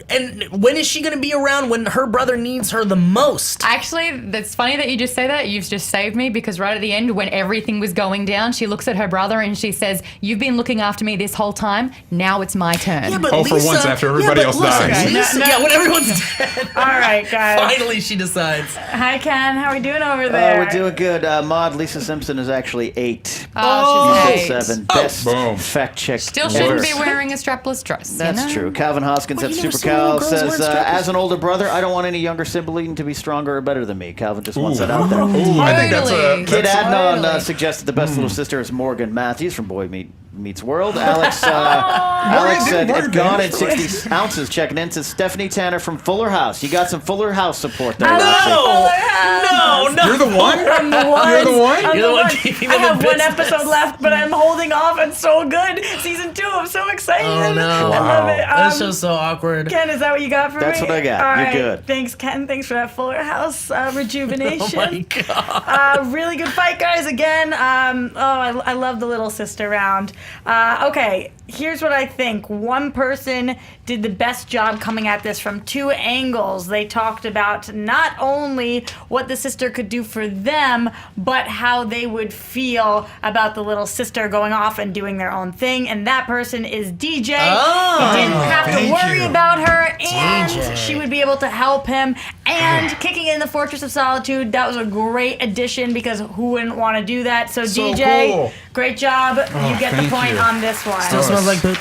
And when is she going to be around when her brother needs her the most? Actually, that's funny that you just say that. You've just saved me because right at the end, when everything was going down, she looks at her brother and she says, "You've been looking after me this whole time. Now it's my turn." Yeah, but Oh, Lisa, for once, after everybody else listen, dies. Lisa, yeah, when everyone's dead. All right, guys. Finally, she decides. Hi, Ken. How are we doing over there? We're doing good. Maud, Lisa Simpson is actually 8. Oh, You she's said eight. 7. Best Boom. fact check. Still shouldn't works. be wearing a strapless dress. That's you know? true. Calvin Hoskins at you never Super seen little Cal girls says, wearing strapless? as an older brother, I don't want any younger sibling to be stronger or better than me. Calvin just wants that out there. Ooh, I think that's a. Totally. Kid that's- Adnan Totally. suggested the best little sister is Morgan Matthews from Boy Meets World. Alex said, Morgan. if gone in 60 ounces, checking in. Says Stephanie Tanner from Fuller House. You got some Fuller House support there, Roxy. No. You're the one? I'm the one. You're the one? I'm You're the one one. keeping I them in have one business. episode left, but I'm holding off. It's so good. Season 2. I'm so excited. Oh, no. I love it. That's just so awkward. Ken, is that what you got for That's me? what I got. All You're right. good. Thanks, Ken. Thanks for that Fuller House rejuvenation. Oh my god. Really good fight, guys. Again, I love the little sister round. Okay, here's what I think. One person did the best job coming at this from 2 angles. They talked about not only what the sister could do for them, but how they would feel about the little sister going off and doing their own thing. And that person is DJ. Oh, he didn't have to thank worry you. about her, and DJ. she would be able to help him. And kicking in the Fortress of Solitude, that was a great addition because who wouldn't want to do that? So, So DJ, cool. great job. You get the thank point you. on this one. Still smells like poop.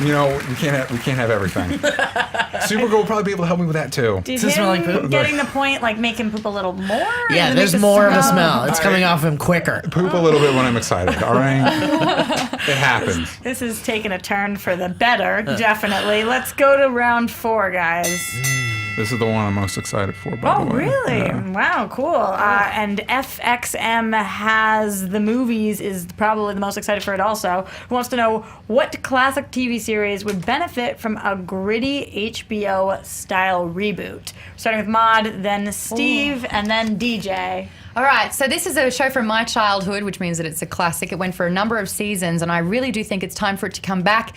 You know, we can't have everything. Supergirl will probably be able to help me with that too. Did Does it smell like him poop? getting the point make him poop a little more? Or Yeah, does it there's make the more of a smell. It's coming off him quicker. Poop a little bit when I'm excited. All right, it happens. This is taking a turn for the better, definitely. Let's go to round 4, guys. This is the one I'm most excited for, by the Oh, way. really? Yeah. Wow, cool. And FXM has the movies, is probably the most excited for it also. Who wants to know what classic TV series would benefit from a gritty HBO-style reboot? Starting with Maud, then Steve, and then DJ. All right, so this is a show from my childhood, which means that it's a classic. It went for a number of seasons, and I really do think it's time for it to come back.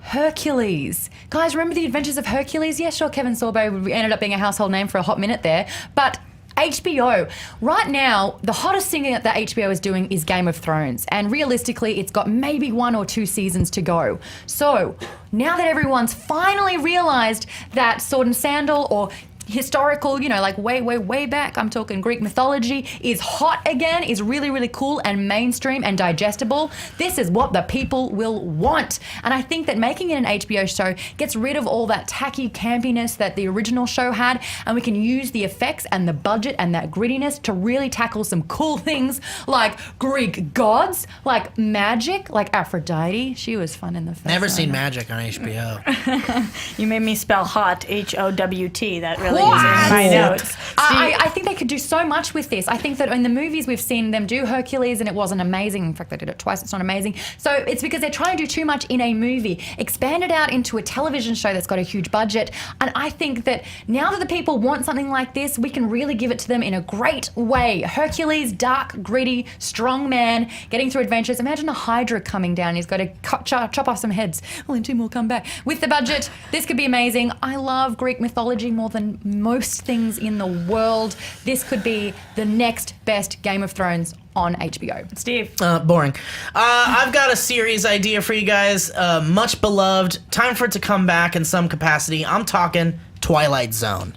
Hercules. Guys, remember the Adventures of Hercules? Yeah, sure, Kevin Sorbo ended up being a household name for a hot minute there, but HBO. Right now, the hottest thing that HBO is doing is Game of Thrones, and realistically, it's got maybe 1 or 2 seasons to go. So, now that everyone's finally realized that Sword and Sandal or historical, like way back, I'm talking Greek mythology, is hot again, is really, really cool and mainstream and digestible. This is what the people will want. And I think that making it an HBO show gets rid of all that tacky campiness that the original show had, and we can use the effects and the budget and that grittiness to really tackle some cool things like Greek gods, like magic, like Aphrodite. She was fun in the first Never seen one. magic on HBO. You made me spell hot, HOWT. That really is in my notes. I think they could do so much with this. I think that in the movies we've seen them do Hercules and it wasn't amazing. In fact, they did it twice. It's not amazing. So it's because they're trying to do too much in a movie. Expand it out into a television show that's got a huge budget. And I think that now that the people want something like this, we can really give it to them in a great way. Hercules, dark, gritty, strong man, getting through adventures. Imagine a Hydra coming down. He's got to chop off some heads. Well, then 2 more come back. With the budget, this could be amazing. I love Greek mythology more than most things in the world. This could be the next best Game of Thrones on HBO. Steve. Boring. I've got a series idea for you guys. Much beloved. Time for it to come back in some capacity. I'm talking Twilight Zone.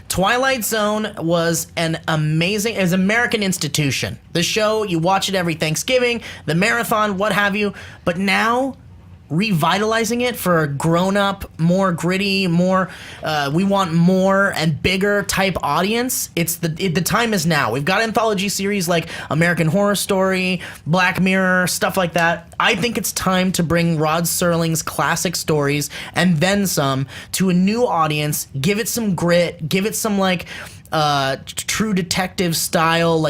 Twilight Zone was an amazing, it was an American institution. The show, you watch it every Thanksgiving, the marathon, what have you. But now, revitalizing it for a grown-up, more gritty, more we want more and bigger type audience. The time is now. We've got anthology series like American Horror Story, Black Mirror, stuff like that. I think it's time to bring Rod Serling's classic stories and then some to a new audience. Give it some grit. Give it some true detective style,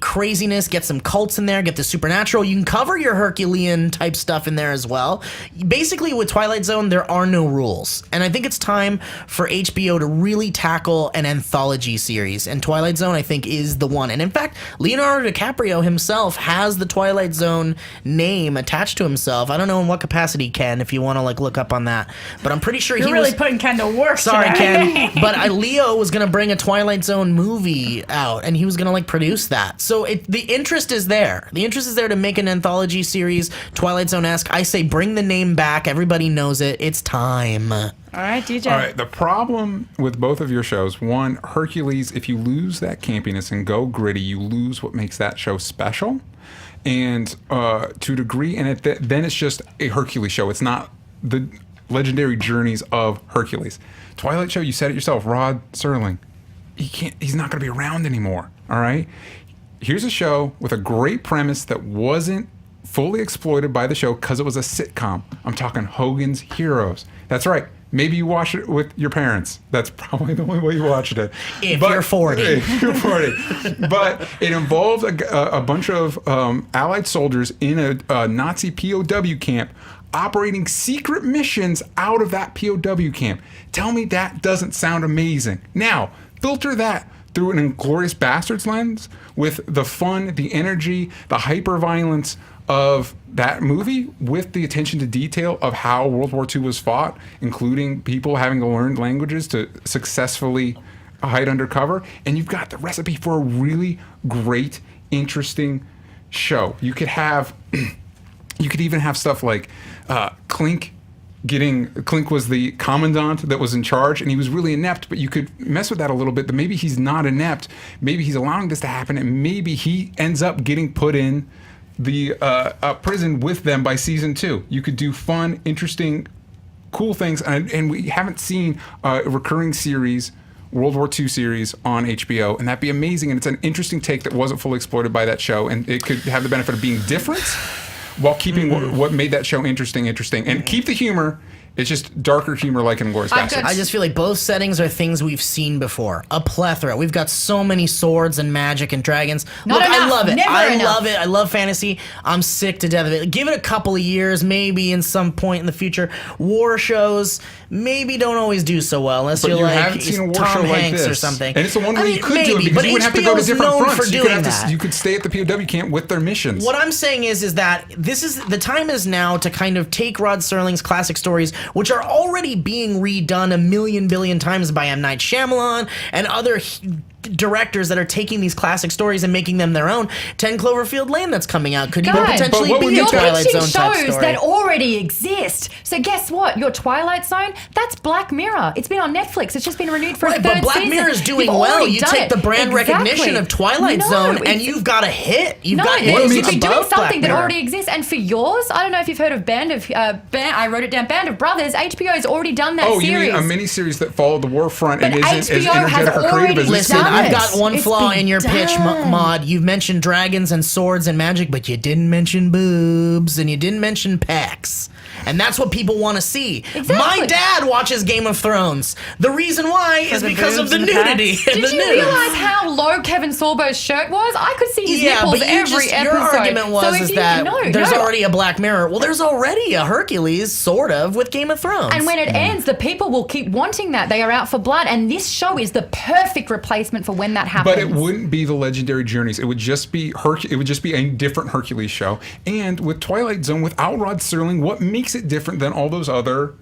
craziness. Get some cults in there, get the supernatural. You can cover your Herculean type stuff in there as well. Basically, with Twilight Zone, there are no rules. And I think it's time for HBO to really tackle an anthology series. And Twilight Zone, I think, is the one. And in fact, Leonardo DiCaprio himself has the Twilight Zone name attached to himself. I don't know in what capacity, Ken, if you want to look up on that. But I'm pretty sure You're really putting Ken to work. Sorry, today. Ken. But Leo was going to bring a Twilight Zone movie out, and he was going to produce that. So the interest is there. The interest is there to make an anthology series, Twilight Zone-esque. I say bring the name back. Everybody knows it. It's time. All right, DJ. All right, the problem with both of your shows, one, Hercules, if you lose that campiness and go gritty, you lose what makes that show special. And to a degree, and then it's just a Hercules show. It's not the legendary journeys of Hercules. Twilight show, you said it yourself, Rod Serling. He's not going to be around anymore, all right? Here's a show with a great premise that wasn't fully exploited by the show because it was a sitcom. I'm talking Hogan's Heroes. That's right. Maybe you watch it with your parents. That's probably the only way you watched it. If you're 40. If you're 40. But it involved a bunch of Allied soldiers in a Nazi POW camp operating secret missions out of that POW camp. Tell me that doesn't sound amazing. Now, filter that through an Inglourious Bastards lens with the fun, the energy, the hyper-violence of that movie with the attention to detail of how World War II was fought, including people having to learn languages to successfully hide undercover. And you've got the recipe for a really great, interesting show. You could even have stuff like Clink was the commandant that was in charge, and he was really inept, but you could mess with that a little bit, that maybe he's not inept, maybe he's allowing this to happen, and maybe he ends up getting put in the prison with them by season 2. You could do fun, interesting, cool things, and we haven't seen a recurring series, World War II series on HBO, and that'd be amazing, and it's an interesting take that wasn't fully exploited by that show, and it could have the benefit of being different while keeping what made that show interesting, and keep the humor It's just darker humor like in Inglourious Basterds. I just feel like both settings are things we've seen before. A plethora. We've got so many swords and magic and dragons. Not Look, enough. I love it. Never I enough. love it. I love fantasy. I'm sick to death of it. Give it a couple of years, maybe in some point in the future. War shows maybe don't always do so well unless But you're you like haven't seen a war Tom show like Hanks this. or something. And it's the one where you could do it maybe, because but you wouldn't have to go to HBO is different known fronts. for You could, doing have that. you could stay at the POW camp with their missions. What I'm saying is that this is the time is now to kind of take Rod Serling's classic stories, which are already being redone a million billion times by M. Night Shyamalan and other directors that are taking these classic stories and making them their own. 10 Cloverfield Lane that's coming out could even Guys, potentially but what would be you a do? Twilight pitching Zone type shows story. that already exist. So guess what? Your Twilight Zone, that's Black Mirror. It's been on Netflix. It's just been renewed for a Right, third but Black season. Mirror is doing You've well. already You done take it. the brand recognition of Twilight No, Zone, and it's- you've got a hit. You've No, got you're hits makes- doing above something Black that Mirror. already exists. And for yours, I don't know if you've heard of I wrote it down, Band of Brothers. HBO has already done that Oh, you series. mean a miniseries that followed the war front and But isn't as HBO has energetic or creative already as this? Listen, done I've it. got one It's flaw been in your pitch, done. Mod. You've mentioned dragons and swords and magic, but you didn't mention boobs and you didn't mention pecs. And that's what people want to see. Exactly. My dad watches Game of Thrones. The reason why is the because of boobs the and the nudity. pecs? and Did the you nudes. realize how low Kevin Sorbo's shirt was? I could see his Yeah, nipples but you every just, episode. your argument So was if is you- that no, there's no. already a Black Mirror. Well, there's already a Hercules, sort of, with Game of Thrones. And when it ends, the people will keep wanting that. They are out for blood, and this show is the perfect replacement for when that happens. But it wouldn't be the Legendary Journeys. It would just be it would just be a different Hercules show. And with Twilight Zone, without Rod Serling, what makes it different than all those other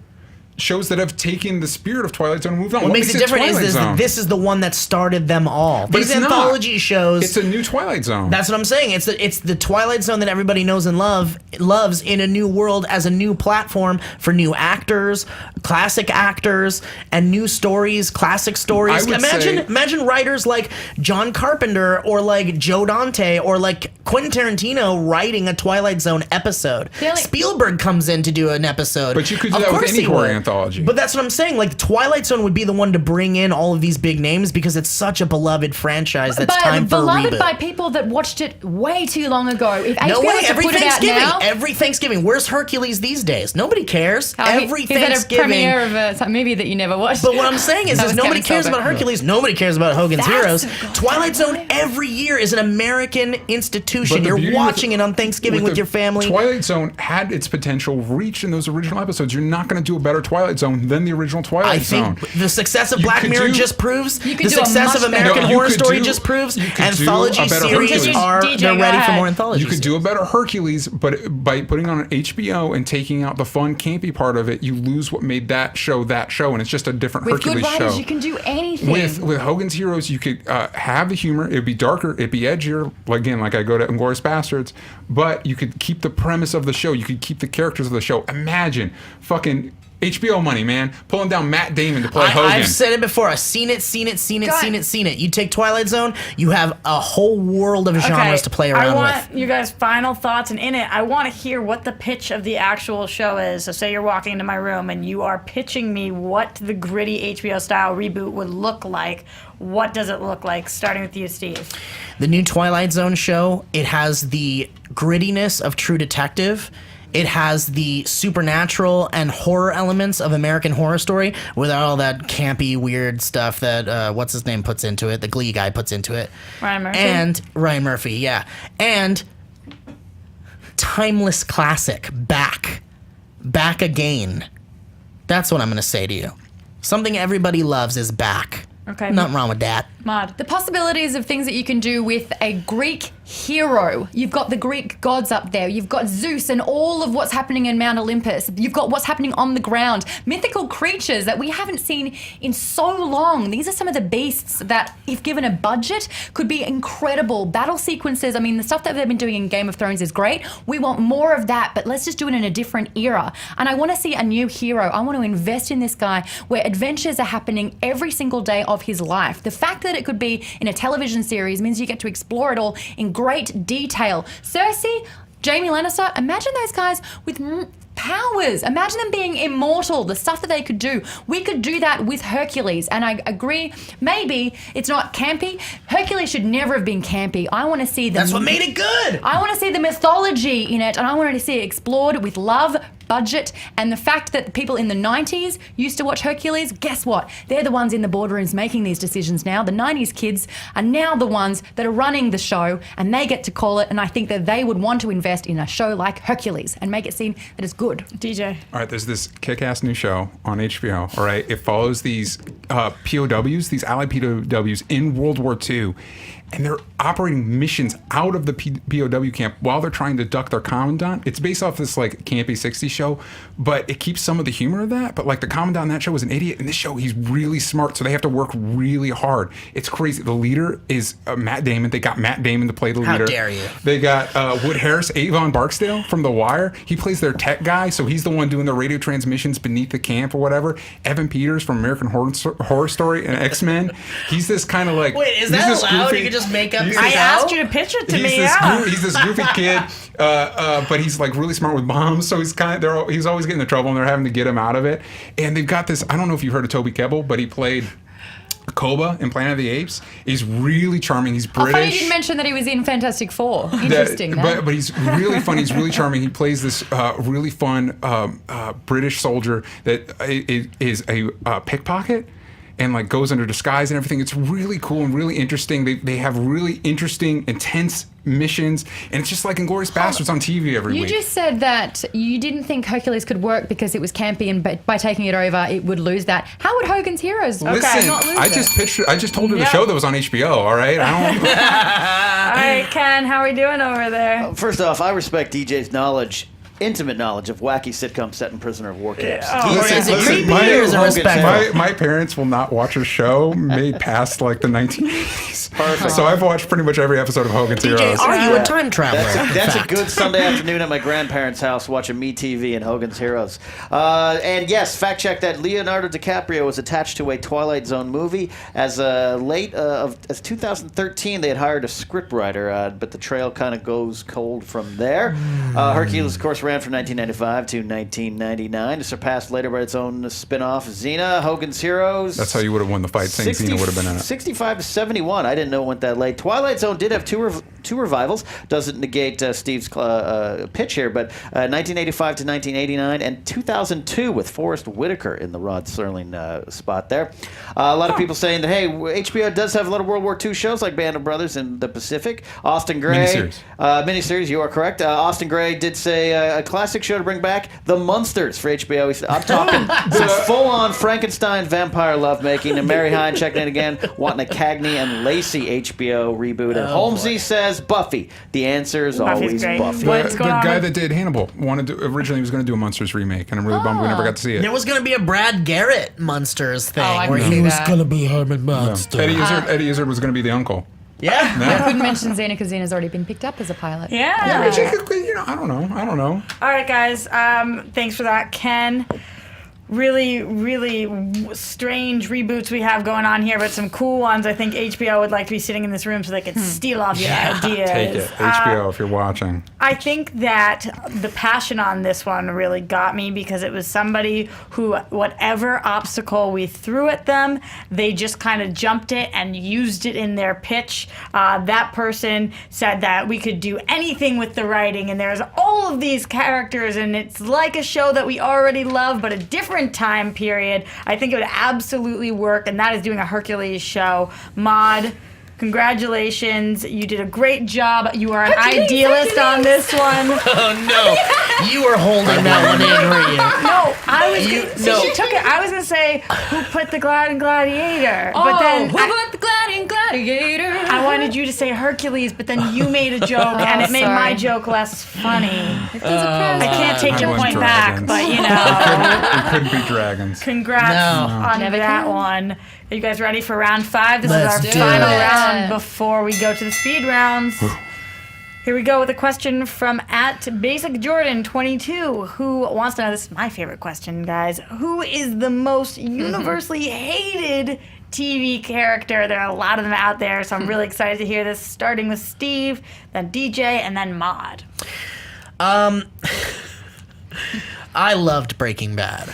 shows that have taken the spirit of Twilight Zone and moved on? What makes it different Twilight is Zone? this is the one that started them all. But These it's not. anthology shows. It's a new Twilight Zone. That's what I'm saying. It's the Twilight Zone that everybody knows and loves in a new world as a new platform for new actors, classic actors, and new stories, classic stories. I would Imagine writers like John Carpenter or like Joe Dante or like Quentin Tarantino writing a Twilight Zone episode. Spielberg comes in to do an episode. But you could do Of that with course any he horror would. anthology. But that's what I'm saying. Like Twilight Zone would be the one to bring in all of these big names because it's such a beloved franchise that's time for a beloved reboot. by people that watched it way too long ago. If HBO No way! was to Every put it out Thanksgiving, now, every Thanksgiving. Where's Hercules these days? Nobody cares. Every he's at a Thanksgiving. premiere of a movie that you never watched. But what I'm saying is That was nobody Kevin cares Sorbo. about Hercules. Nobody cares about Hogan's That's Heroes. a good Twilight Zone every year is an American institution. But the You're beauty watching with- it on Thanksgiving with the your family. Twilight Zone had its potential reach in those original episodes. You're not going to do a better Twilight Zone than the original Twilight I Zone. think the success of You Black could Mirror do- just proves You could the do a success much of better- American No, you Horror could Story do- just proves you could do anthology a better series Hercules. are DJ, they're go ready for ahead. more anthologies. You could do a better Hercules, but by putting on an HBO and taking out the fun, campy part of it, you lose what made that show, and it's just a different with good Hercules writers, show. you can do anything. With Hogan's Heroes, you could have the humor. It'd be darker. It'd be edgier. Again, like I go to Inglourious Bastards, but you could keep the premise of the show. You could keep the characters of the show. Imagine fucking HBO money, man, pulling down Matt Damon to play Hogan. I've said it before. I've seen it. You take Twilight Zone, you have a whole world of genres to play around I want with. you guys' final thoughts, and in it, I want to hear what the pitch of the actual show is. So, say you're walking into my room and you are pitching me what the gritty HBO style reboot would look like. What does it look like? Starting with you, Steve. The new Twilight Zone show, it has the grittiness of True Detective. It has the supernatural and horror elements of American Horror Story without all that campy, weird stuff that, what's his name puts into it, the Glee guy puts into it. Ryan Murphy? And Ryan Murphy, yeah. And timeless classic, back again. That's what I'm going to say to you. Something everybody loves is back. Okay. Nothing wrong with that. Mod. The possibilities of things that you can do with a Greek hero. You've got the Greek gods up there. You've got Zeus and all of what's happening in Mount Olympus. You've got what's happening on the ground. Mythical creatures that we haven't seen in so long. These are some of the beasts that, if given a budget, could be incredible. Battle sequences. I mean, the stuff that they've been doing in Game of Thrones is great. We want more of that, but let's just do it in a different era. And I want to see a new hero. I want to invest in this guy where adventures are happening every single day of his life. The fact that it could be in a television series means you get to explore it all in great detail. Cersei, Jaime Lannister, imagine those guys with powers. Imagine them being immortal, the stuff that they could do. We could do that with Hercules, and I agree, maybe it's not campy. Hercules should never have been campy. I want to see the... That's what made it good. I want to see the mythology in it, and I wanted to see it explored with love, budget. And the fact that people in the 90s used to watch Hercules, guess what? They're the ones in the boardrooms making these decisions now. The 90s kids are now the ones that are running the show, and they get to call it. And I think that they would want to invest in a show like Hercules and make it seem that it's good. DJ. All right, there's this kick-ass new show on HBO, all right? It follows these POWs, these Allied POWs in World War II, and they're operating missions out of the POW camp while they're trying to duck their commandant. It's based off this like campy 60s show, but it keeps some of the humor of that. But like the commandant in that show was an idiot. In this show, he's really smart, so they have to work really hard. It's crazy. The leader is Matt Damon. They got Matt Damon to play the leader. How dare you? They got Wood Harris, Avon Barksdale from The Wire. He plays their tech guy, so he's the one doing the radio transmissions beneath the camp or whatever. Evan Peters from American Horror Story and X-Men. He's this kind of like... Wait, is that allowed? You can just make up your I show? asked you to pitch it to me. He's this goofy kid, but he's like really smart with bombs. So he's he's always getting in trouble, and they're having to get him out of it. And they've got this. I don't know if you've heard of Toby Kebbell, but he played Koba in Planet of the Apes. He's really charming. He's British. Oh, funny you didn't mention that he was in Fantastic Four. Interesting. But he's really funny. He's really charming. He plays this really fun British soldier that is a pickpocket. And like goes under disguise and everything. It's really cool and really interesting. They have really interesting, intense missions, and it's just like Inglourious Bastards on TV every week. You just said that you didn't think Hercules could work because it was campy, and by taking it over, it would lose that. How would Hogan's Heroes Listen, not lose I it? just pitched. I just told her the show that was on HBO. All right. I don't. All right, Ken, how are we doing over there? First off, I respect DJ's intimate knowledge of wacky sitcoms set in prisoner of war camps. Is it creepy my- or is it respectful? My parents will not watch a show made past like the 1980s. Perfect. So I've watched pretty much every episode of Hogan's DJ, Heroes. are you a time traveler? That's a Fact. good Sunday afternoon at my grandparents' house watching MeTV and Hogan's Heroes. And yes, fact check that Leonardo DiCaprio was attached to a Twilight Zone movie. As late as 2013, they had hired a scriptwriter, but the trail kind of goes cold from there. Hercules, of course, ran from 1995 to 1999, surpassed later by its own spin-off, Xena, Hogan's Heroes. That's how you would have won the fight. Saying Xena would have been in it. 65 to 71. I didn't know it went that late. Twilight Zone did have two revivals. Doesn't negate Steve's pitch here, but 1985 to 1989 and 2002 with Forrest Whitaker in the Rod Serling spot there. A lot of people saying that, hey, HBO does have a lot of World War II shows like Band of Brothers in the Pacific. Austin Gray. Miniseries, you are correct. Austin Gray did say a classic show to bring back, The Munsters for HBO. He said, I'm talking some full-on Frankenstein vampire lovemaking. And Mary Hine checking in again, wanting a Cagney and Lacey HBO reboot. And Holmesy says Buffy. The answer is Buffy's always great. Buffy. What's The going on guy with- that did Hannibal originally was going to do a Monsters remake, and I'm really bummed we never got to see it. There was going to be a Brad Garrett Munsters thing I where can he see was that. going to be Herman Munster. Eddie Izzard was going to be the uncle. Yeah. I couldn't mention Xena because Xena's already been picked up as a pilot. Yeah. But I don't know. All right, guys. Thanks for that, Ken. Really, really strange reboots we have going on here, but some cool ones. I think HBO would like to be sitting in this room so they could steal off your ideas. Take it, HBO, if you're watching. I think that the passion on this one really got me because it was somebody who, whatever obstacle we threw at them, they just kind of jumped it and used it in their pitch. That person said that we could do anything with the writing, and there's all of these characters, and it's like a show that we already love, but a different time period. I think it would absolutely work, and that is doing a Hercules show. Maude, congratulations. You did a great job. You are an idealist on this one. Oh, no. You were holding that one in, were you? No, I was she took it. I was gonna say who put the gladiator, but then who put the gladiator? I wanted you to say Hercules, but then you made a joke, and it made sorry. my joke less funny. I I can't take I your want point back, dragons. but you know, It couldn't be dragons. congrats No. on Never that can. one. Are you guys ready for round 5? This Let's is our do final it. round before we go to the speed rounds. Here we go with a question from @BasicJordan22, who wants to know, this is my favorite question, guys. Who is the most universally hated TV character? There are a lot of them out there, so I'm really excited to hear this, starting with Steve, then DJ, and then Maude. I loved Breaking Bad.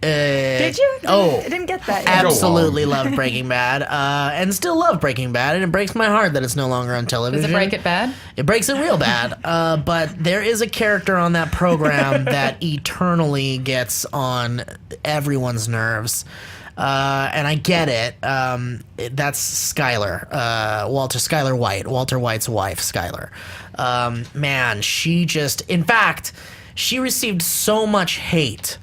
Did you? Oh. I didn't get that. Absolutely loved Breaking Bad, and still love Breaking Bad, and it breaks my heart that it's no longer on television. Does it break it bad? It breaks it real bad. But there is a character on that program that eternally gets on everyone's nerves. And I get it. That's Skyler, Skyler White, Walter White's wife, Skyler. Man, in fact, she received so much hate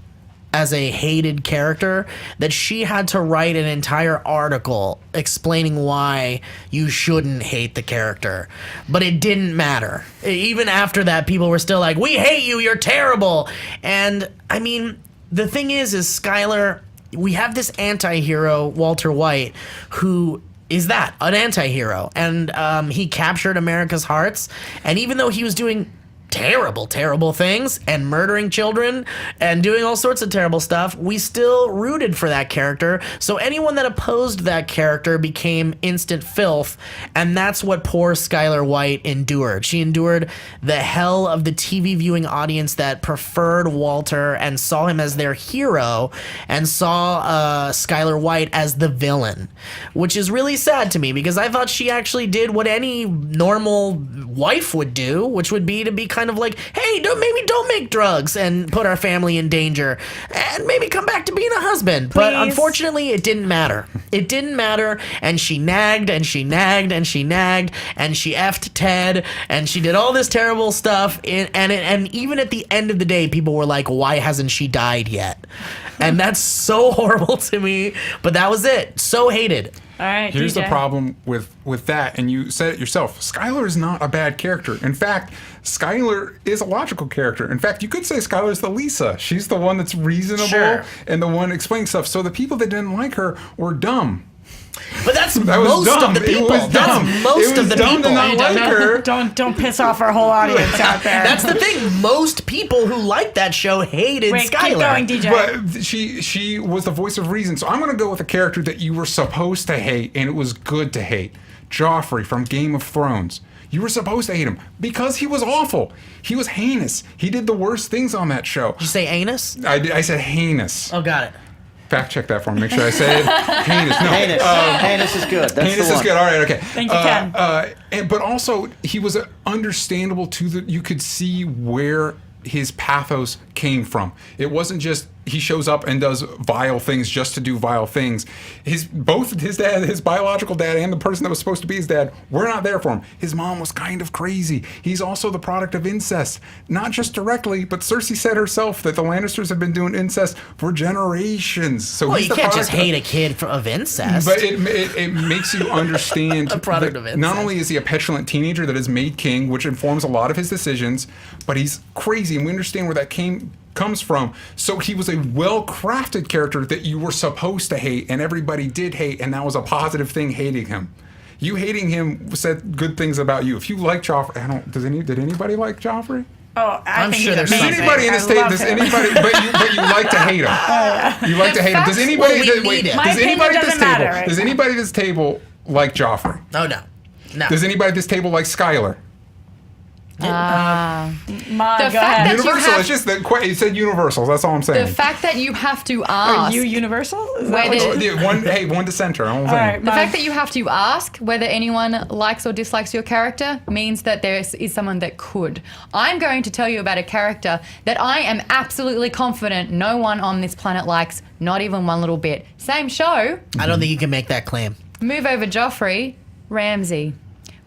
as a hated character that she had to write an entire article explaining why you shouldn't hate the character. But it didn't matter. Even after that, people were still like, we hate you, you're terrible. And I mean, the thing is Skyler, we have this anti-hero, Walter White, who is that, an anti-hero. And he captured America's hearts. And even though he was doing terrible things and murdering children and doing all sorts of terrible stuff, we still rooted for that character. So anyone that opposed that character became instant filth, and that's what poor Skyler White endured. She endured the hell of the TV viewing audience that preferred Walter and saw him as their hero and saw Skyler White as the villain, which is really sad to me because I thought she actually did what any normal wife would do, which would be to be kind of like, hey, don't make drugs and put our family in danger and maybe come back to being a husband. Please. But unfortunately, it didn't matter. It didn't matter. And she nagged and she nagged and she nagged and she effed Ted and she did all this terrible stuff. And even at the end of the day, people were like, why hasn't she died yet? And that's so horrible to me. But that was it. So hated. All right, Here's DJ. the problem with that, and you said it yourself. Skyler is not a bad character. In fact, Skyler is a logical character. In fact, you could say Skyler is the Lisa. She's the one that's reasonable and the one explaining stuff. So the people that didn't like her were dumb. But that's That was most dumb. of the people. It was dumb. That's most It was of the dumb people. to not like her. Don't piss off our whole audience out there. That's the thing. Most people who liked that show hated Wait, Skyler. keep going, DJ. But she was the voice of reason. So I'm going to go with a character that you were supposed to hate, and it was good to hate. Joffrey from Game of Thrones. You were supposed to hate him because he was awful. He was heinous. He did the worst things on that show. Did you say anus? I said heinous. Oh, got it. Fact check that for me. Make sure I say it. Heinous. No. Heinous. Heinous is good. That's Heinous the is one. good. All right. Okay. Thank you, Ken. But also, he was understandable to the. You could see where his pathos came from. It wasn't just he shows up and does vile things just to do vile things. Both his dad, his biological dad, and the person that was supposed to be his dad were not there for him. His mom was kind of crazy. He's also the product of incest, not just directly, but Cersei said herself that the Lannisters have been doing incest for generations. So Well, he's you the can't just product hate a kid of incest. but it makes you understand A product that of incest. not only is he a petulant teenager that is made king, which informs a lot of his decisions, but he's crazy, and we understand where that comes from. So he was a well-crafted character that you were supposed to hate, and everybody did hate, and that was a positive thing, hating him. You hating him said good things about you. If you like Joffrey, did anybody like Joffrey? Oh, I'm think sure he's there's Does amazing. anybody in this I table? love Does him. anybody? But you like to hate him. You like to hate him. Does anybody? Well, we need it. My Does opinion anybody at this doesn't matter table? right Does now. anybody at this table like Joffrey? Oh, no. No. Does anybody at this table like Skyler? Ma, The go fact ahead. that you Universal. have- It's just that it said universals. That's all I'm saying. The fact that you have to Are ask you Universal? Is that whether what you- Yeah, one dissenter. I'm All saying. right, the Ma. fact that you have to ask whether anyone likes or dislikes your character means that there is someone that could. I'm going to tell you about a character that I am absolutely confident no one on this planet likes, not even one little bit. Same show. I don't think you can make that claim. Move over Joffrey, Ramsay.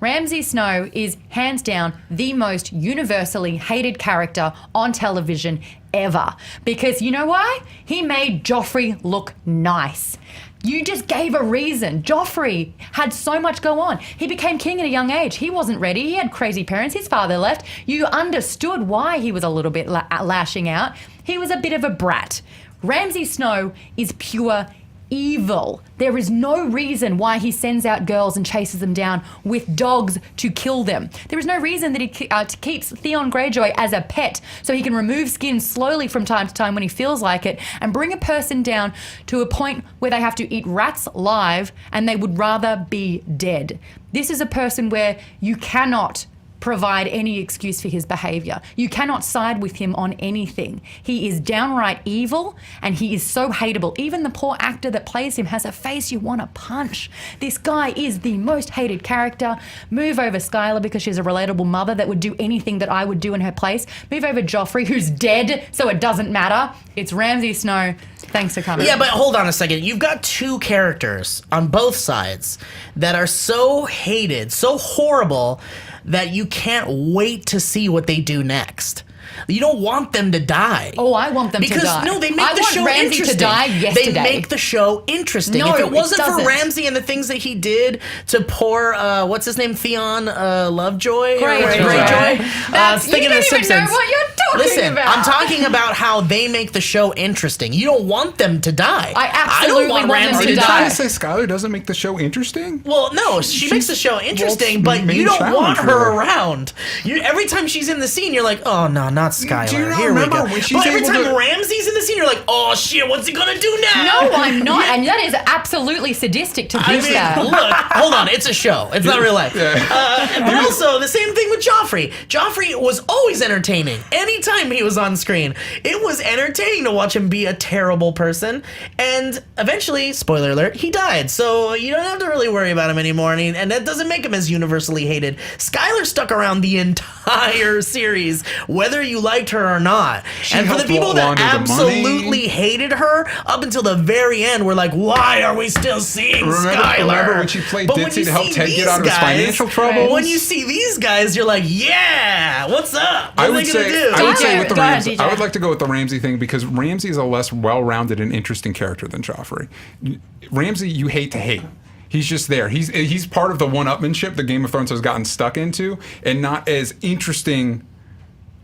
Ramsay Snow is hands down the most universally hated character on television ever. Because you know why? He made Joffrey look nice. You just gave a reason. Joffrey had so much go on. He became king at a young age. He wasn't ready. He had crazy parents. His father left. You understood why he was a little bit lashing out. He was a bit of a brat. Ramsay Snow is pure evil. There is no reason why he sends out girls and chases them down with dogs to kill them. There is no reason that he keeps Theon Greyjoy as a pet so he can remove skin slowly from time to time when he feels like it and bring a person down to a point where they have to eat rats live and they would rather be dead. This is a person where you cannot provide any excuse for his behavior. You cannot side with him on anything. He is downright evil and he is so hateable. Even the poor actor that plays him has a face you want to punch. This guy is the most hated character. Move over Skylar because she's a relatable mother that would do anything that I would do in her place. Move over Joffrey, who's dead, so it doesn't matter. It's Ramsay Snow. Thanks for coming. Yeah, but hold on a second. You've got two characters on both sides that are so hated, so horrible, that you can't wait to see what they do next. You don't want them to die. Oh, I want them to die. Because, no, they make I the want show Ramsay interesting. to die yesterday. They make the show interesting. No, if it wasn't for doesn't. Ramsay and the things that he did to poor, what's his name, Theon Lovejoy? Greyjoy. Thinking you of The don't even Simpsons. know what you're talking Listen, about. I'm talking about how they make the show interesting. You don't want them to die. I absolutely don't want want them Ramsay to Are you to die. trying die. to say Skylar doesn't make the show interesting? Well, no, she makes the show interesting, Walt's but main you don't want challenge her for her. around. Every time she's in the scene, you're like, oh, no, not Skylar. Do you not Here we remember go. when she's But every able time to- Ramsay's in the scene, you're like, oh, shit, what's he going to do now? No, I'm not. And that is absolutely sadistic to I think mean, that. look, hold on, it's a show. It's not real life. But also, the same thing with Joffrey. Joffrey was always entertaining. Anytime he was on screen, it was entertaining to watch him be a terrible person. And eventually, spoiler alert, he died. So you don't have to really worry about him anymore. And that doesn't make him as universally hated. Skylar stuck around the entire series, whether you liked her or not. And for the helped people that launder the absolutely money. hated her, up until the very end, we're like, why are we still seeing Skylar? Remember when she played But when ditzy you to help see Ted these get out of his guys- financial troubles? When you see these guys, you're like, yeah, what's up? What I are would they gonna say, do? I would say DJ, with the go ahead, Ramsay, DJ. I would like to go with the Ramsay thing because Ramsay is a less well-rounded and interesting character than Joffrey. Ramsay, you hate to hate. He's just there. He's part of the one-upmanship that Game of Thrones has gotten stuck into, and not as interesting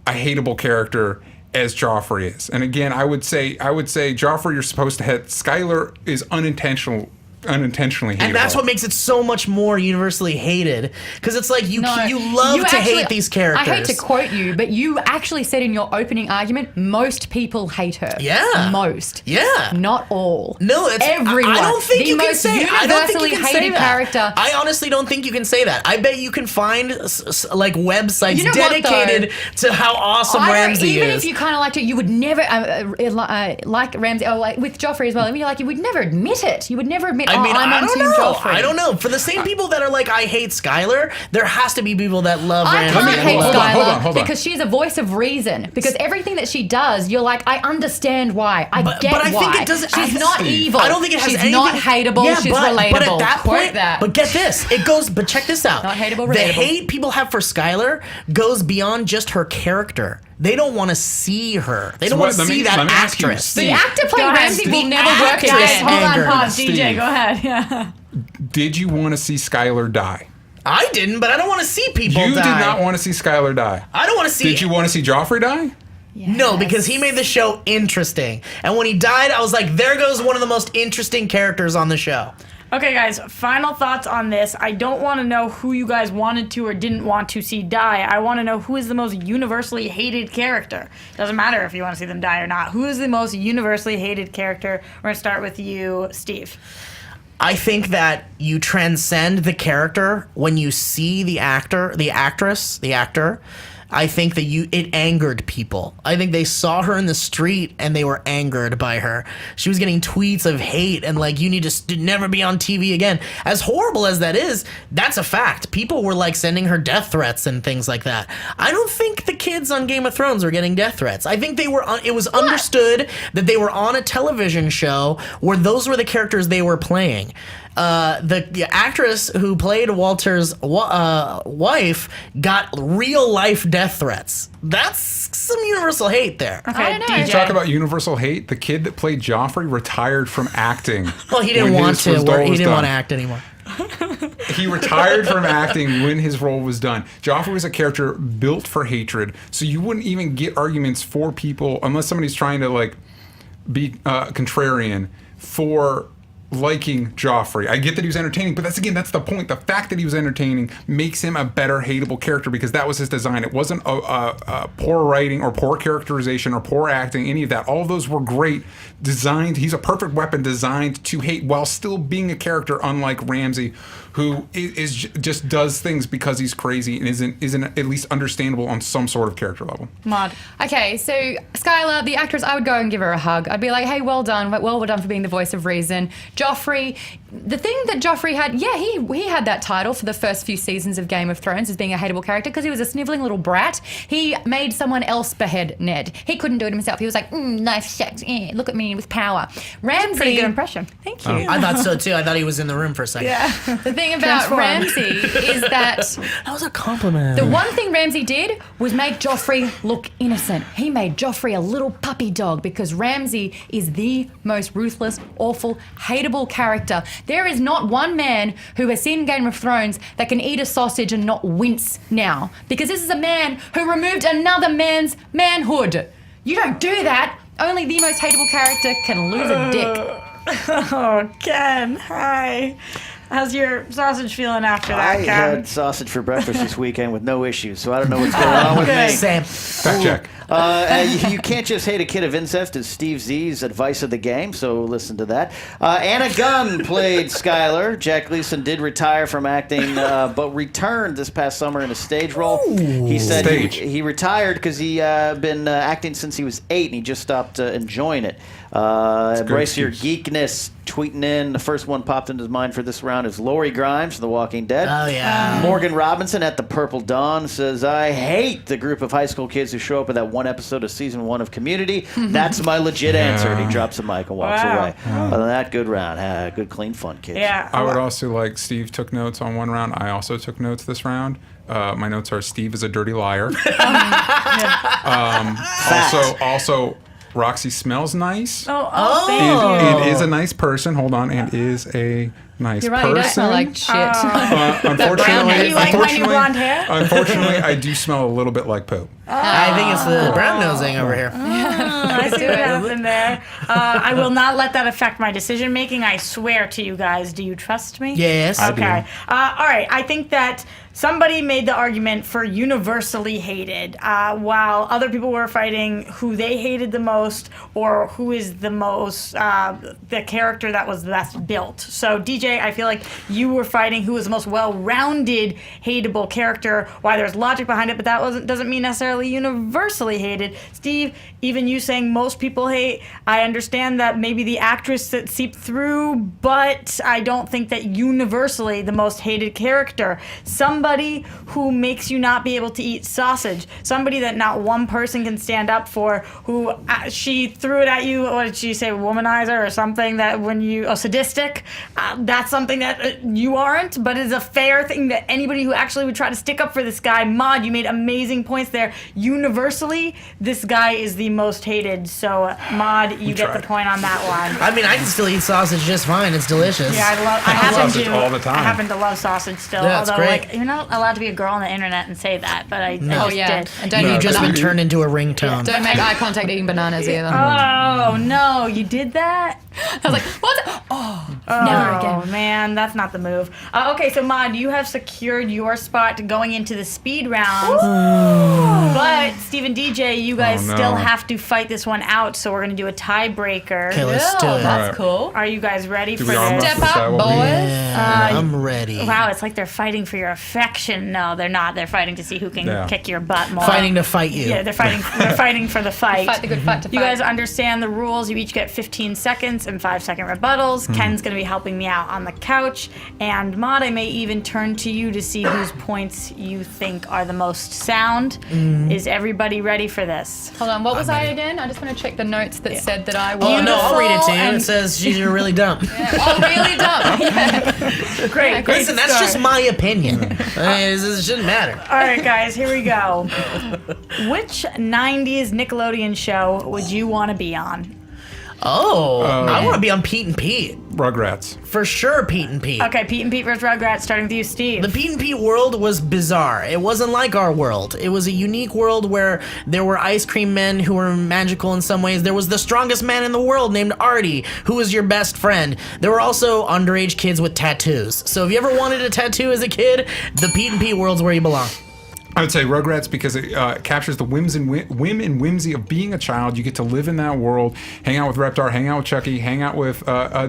a hateable character as Joffrey is. And again, I would say Joffrey, you're supposed to hate. Skylar is unintentionally hateable. And that's what makes it so much more universally hated, because it's like you love You to actually- hate these characters. I hate to quote you, but you actually said in your opening argument, most people hate her. Yeah. Most. Yeah. Not all. No, it's everyone. I don't think the you can most say. I don't think you universally can say hated that. character. I honestly don't think you can say that. I bet you can find like websites You know what, dedicated to how awesome Ramsay even is. if you kind of liked it, you would never like Ramsay, or like with Joffrey as well. I mean, you would never admit it. You would never admit. I mean, I'm I on don't Team know. Joffrey. I don't know. For the same people that are like, I hate Skylar, there has to be people that love I Ramsay. can't hate hold on, Skylar hold on. because she's a voice of reason. Because everything that she does, you're like, I understand why. I get but I why. think it doesn't. She's not evil. I don't think it has She's anything. not hateable. Yeah, she's but, relatable. But at that Quote point, that. but get this, it goes. But check this out. Not hateable, The relatable. hate people have for Skylar goes beyond just her character. They don't want to see her. They don't want to let see me that ask you, actress. Steve. The actor Go playing ahead. Ramsay will The never work actress again. Hold on, angered. pause. Steve. DJ, go ahead. Yeah. Did you want to see Skylar die? I didn't, but I don't want to see people You die. did not want to see Skylar die. I don't want to see. Did you want to see Joffrey die? No, because he made the show interesting. And when he died, I was like, there goes one of the most interesting characters on the show. Okay, guys, final thoughts on this. I don't want to know who you guys wanted to or didn't want to see die. I want to know who is the most universally hated character. Doesn't matter if you want to see them die or not. Who is the most universally hated character? We're going to start with you, Steve. I think that you transcend the character when you see the actor, the actress, the actor. I think that it angered people. I think they saw her in the street and they were angered by her. She was getting tweets of hate and like, you need to never be on TV again. As horrible as that is, that's a fact. People were like sending her death threats and things like that. I don't think the kids on Game of Thrones were getting death threats. I think they were. It was understood that they were on a television show where those were the characters they were playing. The actress who played Walter's wife got real life death threats. That's some universal hate there. Okay, I don't know. DJ. You talk about universal hate. The kid that played Joffrey retired from acting. Well, he didn't when want his to. role He was didn't want to done. act anymore. He retired from acting when his role was done. Joffrey was a character built for hatred, so you wouldn't even get arguments for people unless somebody's trying to like be contrarian for liking Joffrey. I get that he was entertaining, but that's the point. The fact that he was entertaining makes him a better hateable character because that was his design. It wasn't a poor writing or poor characterization or poor acting, any of that. All of those were great designed. He's a perfect weapon designed to hate while still being a character, unlike Ramsay, who is just does things because he's crazy and isn't at least understandable on some sort of character level. Mod. Okay, so Skylar, the actress, I would go and give her a hug. I'd be like, hey, well done for being the voice of reason. Joffrey, the thing that Joffrey had, he had that title for the first few seasons of Game of Thrones as being a hateable character because he was a sniveling little brat. He made someone else behead Ned. He couldn't do it himself. He was like, knife sex, look at me with power. Ramsay, Pretty good impression. Thank you. I thought so too. I thought he was in the room for a second. Yeah. The thing about Ramsay is that That was a compliment. the one thing Ramsay did was make Joffrey look innocent. He made Joffrey a little puppy dog because Ramsay is the most ruthless, awful, hateable character. There is not one man who has seen Game of Thrones that can eat a sausage and not wince now. Because this is a man who removed another man's manhood. You don't do that. Only the most hateable character can lose a dick. Oh, Ken, hi. How's your sausage feeling after that, I Ken? had sausage for breakfast this weekend with no issues, so I don't know what's going on with me. Sam. Fact check. You can't just hate a kid of incest is Steve Z's advice of the game, so listen to that. Anna Gunn played Skylar. Jack Gleason did retire from acting, but returned this past summer in a stage role. He said he retired because he been acting since he was 8, and he just stopped enjoying it. Embrace your geekness. Tweeting in, the first one popped into his mind for this round is Lori Grimes from The Walking Dead. Oh, yeah. Morgan Robinson at the Purple Dawn says, I hate the group of high school kids who show up in that one episode of season 1 of Community. That's my legit answer. And he drops the mic and walks away. Other than that, good round. Good, clean, fun, kids. Yeah. I would also like Steve took notes on one round. I also took notes this round. My notes are Steve is a dirty liar. Also, Roxy smells nice. Thank It is a nice person. Hold on, and is a nice You're right, person. you don't smell like shit. You like my new blonde hair? Unfortunately, I do smell a little bit like poop. I think it's the brown nosing over here. I see what happened there. I will not let that affect my decision making. I swear to you guys. Do you trust me? Yes. I do. Okay. All right. I think that somebody made the argument for universally hated, while other people were fighting who they hated the most or who is the most, the character that was best built. So, DJ, I feel like you were fighting who was the most well-rounded, hateable character, why there's logic behind it, but that doesn't mean necessarily universally hated. Steve, even you saying most people hate, I understand that maybe the actress that seeped through, but I don't think that universally the most hated character. Somebody who makes you not be able to eat sausage. Somebody that not one person can stand up for, who she threw it at you, what did she say, womanizer or something, that when you, sadistic, that's something that you aren't, but it's a fair thing that anybody who actually would try to stick up for this guy. Mod, you made amazing points there. Universally, this guy is the most hated, so Mod, you get the point on that one. I mean, I can still eat sausage just fine. It's delicious. Yeah, I sausage all the time. I happen to love sausage still. Yeah, it's although, great. like, you're not allowed to be a girl on the internet and say that, but I Oh just yeah, did. and don't You eat just been bananas. turned into a ringtone. Don't make eye contact eating bananas either. Oh no, you did that? I was like, what? Oh, never again. Oh man, that's not the move. Okay, so Mod, you have secured your spot going into the speed rounds. But Steve and DJ, you guys Oh, no. still have to fight this one out, so we're gonna do a tiebreaker. Okay, let's do it. That's Alright. cool. Are you guys ready Do for we almost this? Step decide up, what we- boys. Yeah, I'm ready. Wow, it's like they're fighting for your affection. No, they're not. They're fighting to see who can Yeah. kick your butt more. Fighting to fight you. Yeah, they're fighting. They're fighting for the fight. Fight the good fight to You fight. guys understand the rules. You each get 15 seconds and 5-second rebuttals. Ken's going to be helping me out on the couch. And Maud, I may even turn to you to see whose points you think are the most sound. Is everybody ready for this? Hold on, what was I again? I just want to check the notes that said that I was. Oh, no, I'll read it to you. and- It says you're really dumb. Oh, really dumb. Yeah. Great. Great Listen, to that's start. just my opinion. It shouldn't matter. All right, guys, here we go. Which 90s Nickelodeon show would you want to be on? Oh, I want to be on Pete and Pete. Rugrats. For sure, Pete and Pete. Okay, Pete and Pete versus Rugrats, starting with you, Steve. The Pete and Pete world was bizarre. It wasn't like our world. It was a unique world where there were ice cream men who were magical in some ways. There was the strongest man in the world named Artie, who was your best friend. There were also underage kids with tattoos. So if you ever wanted a tattoo as a kid, the Pete and Pete world's where you belong. I would say Rugrats because it captures the whim and whimsy of being a child. You get to live in that world, hang out with Reptar, hang out with Chucky, hang out with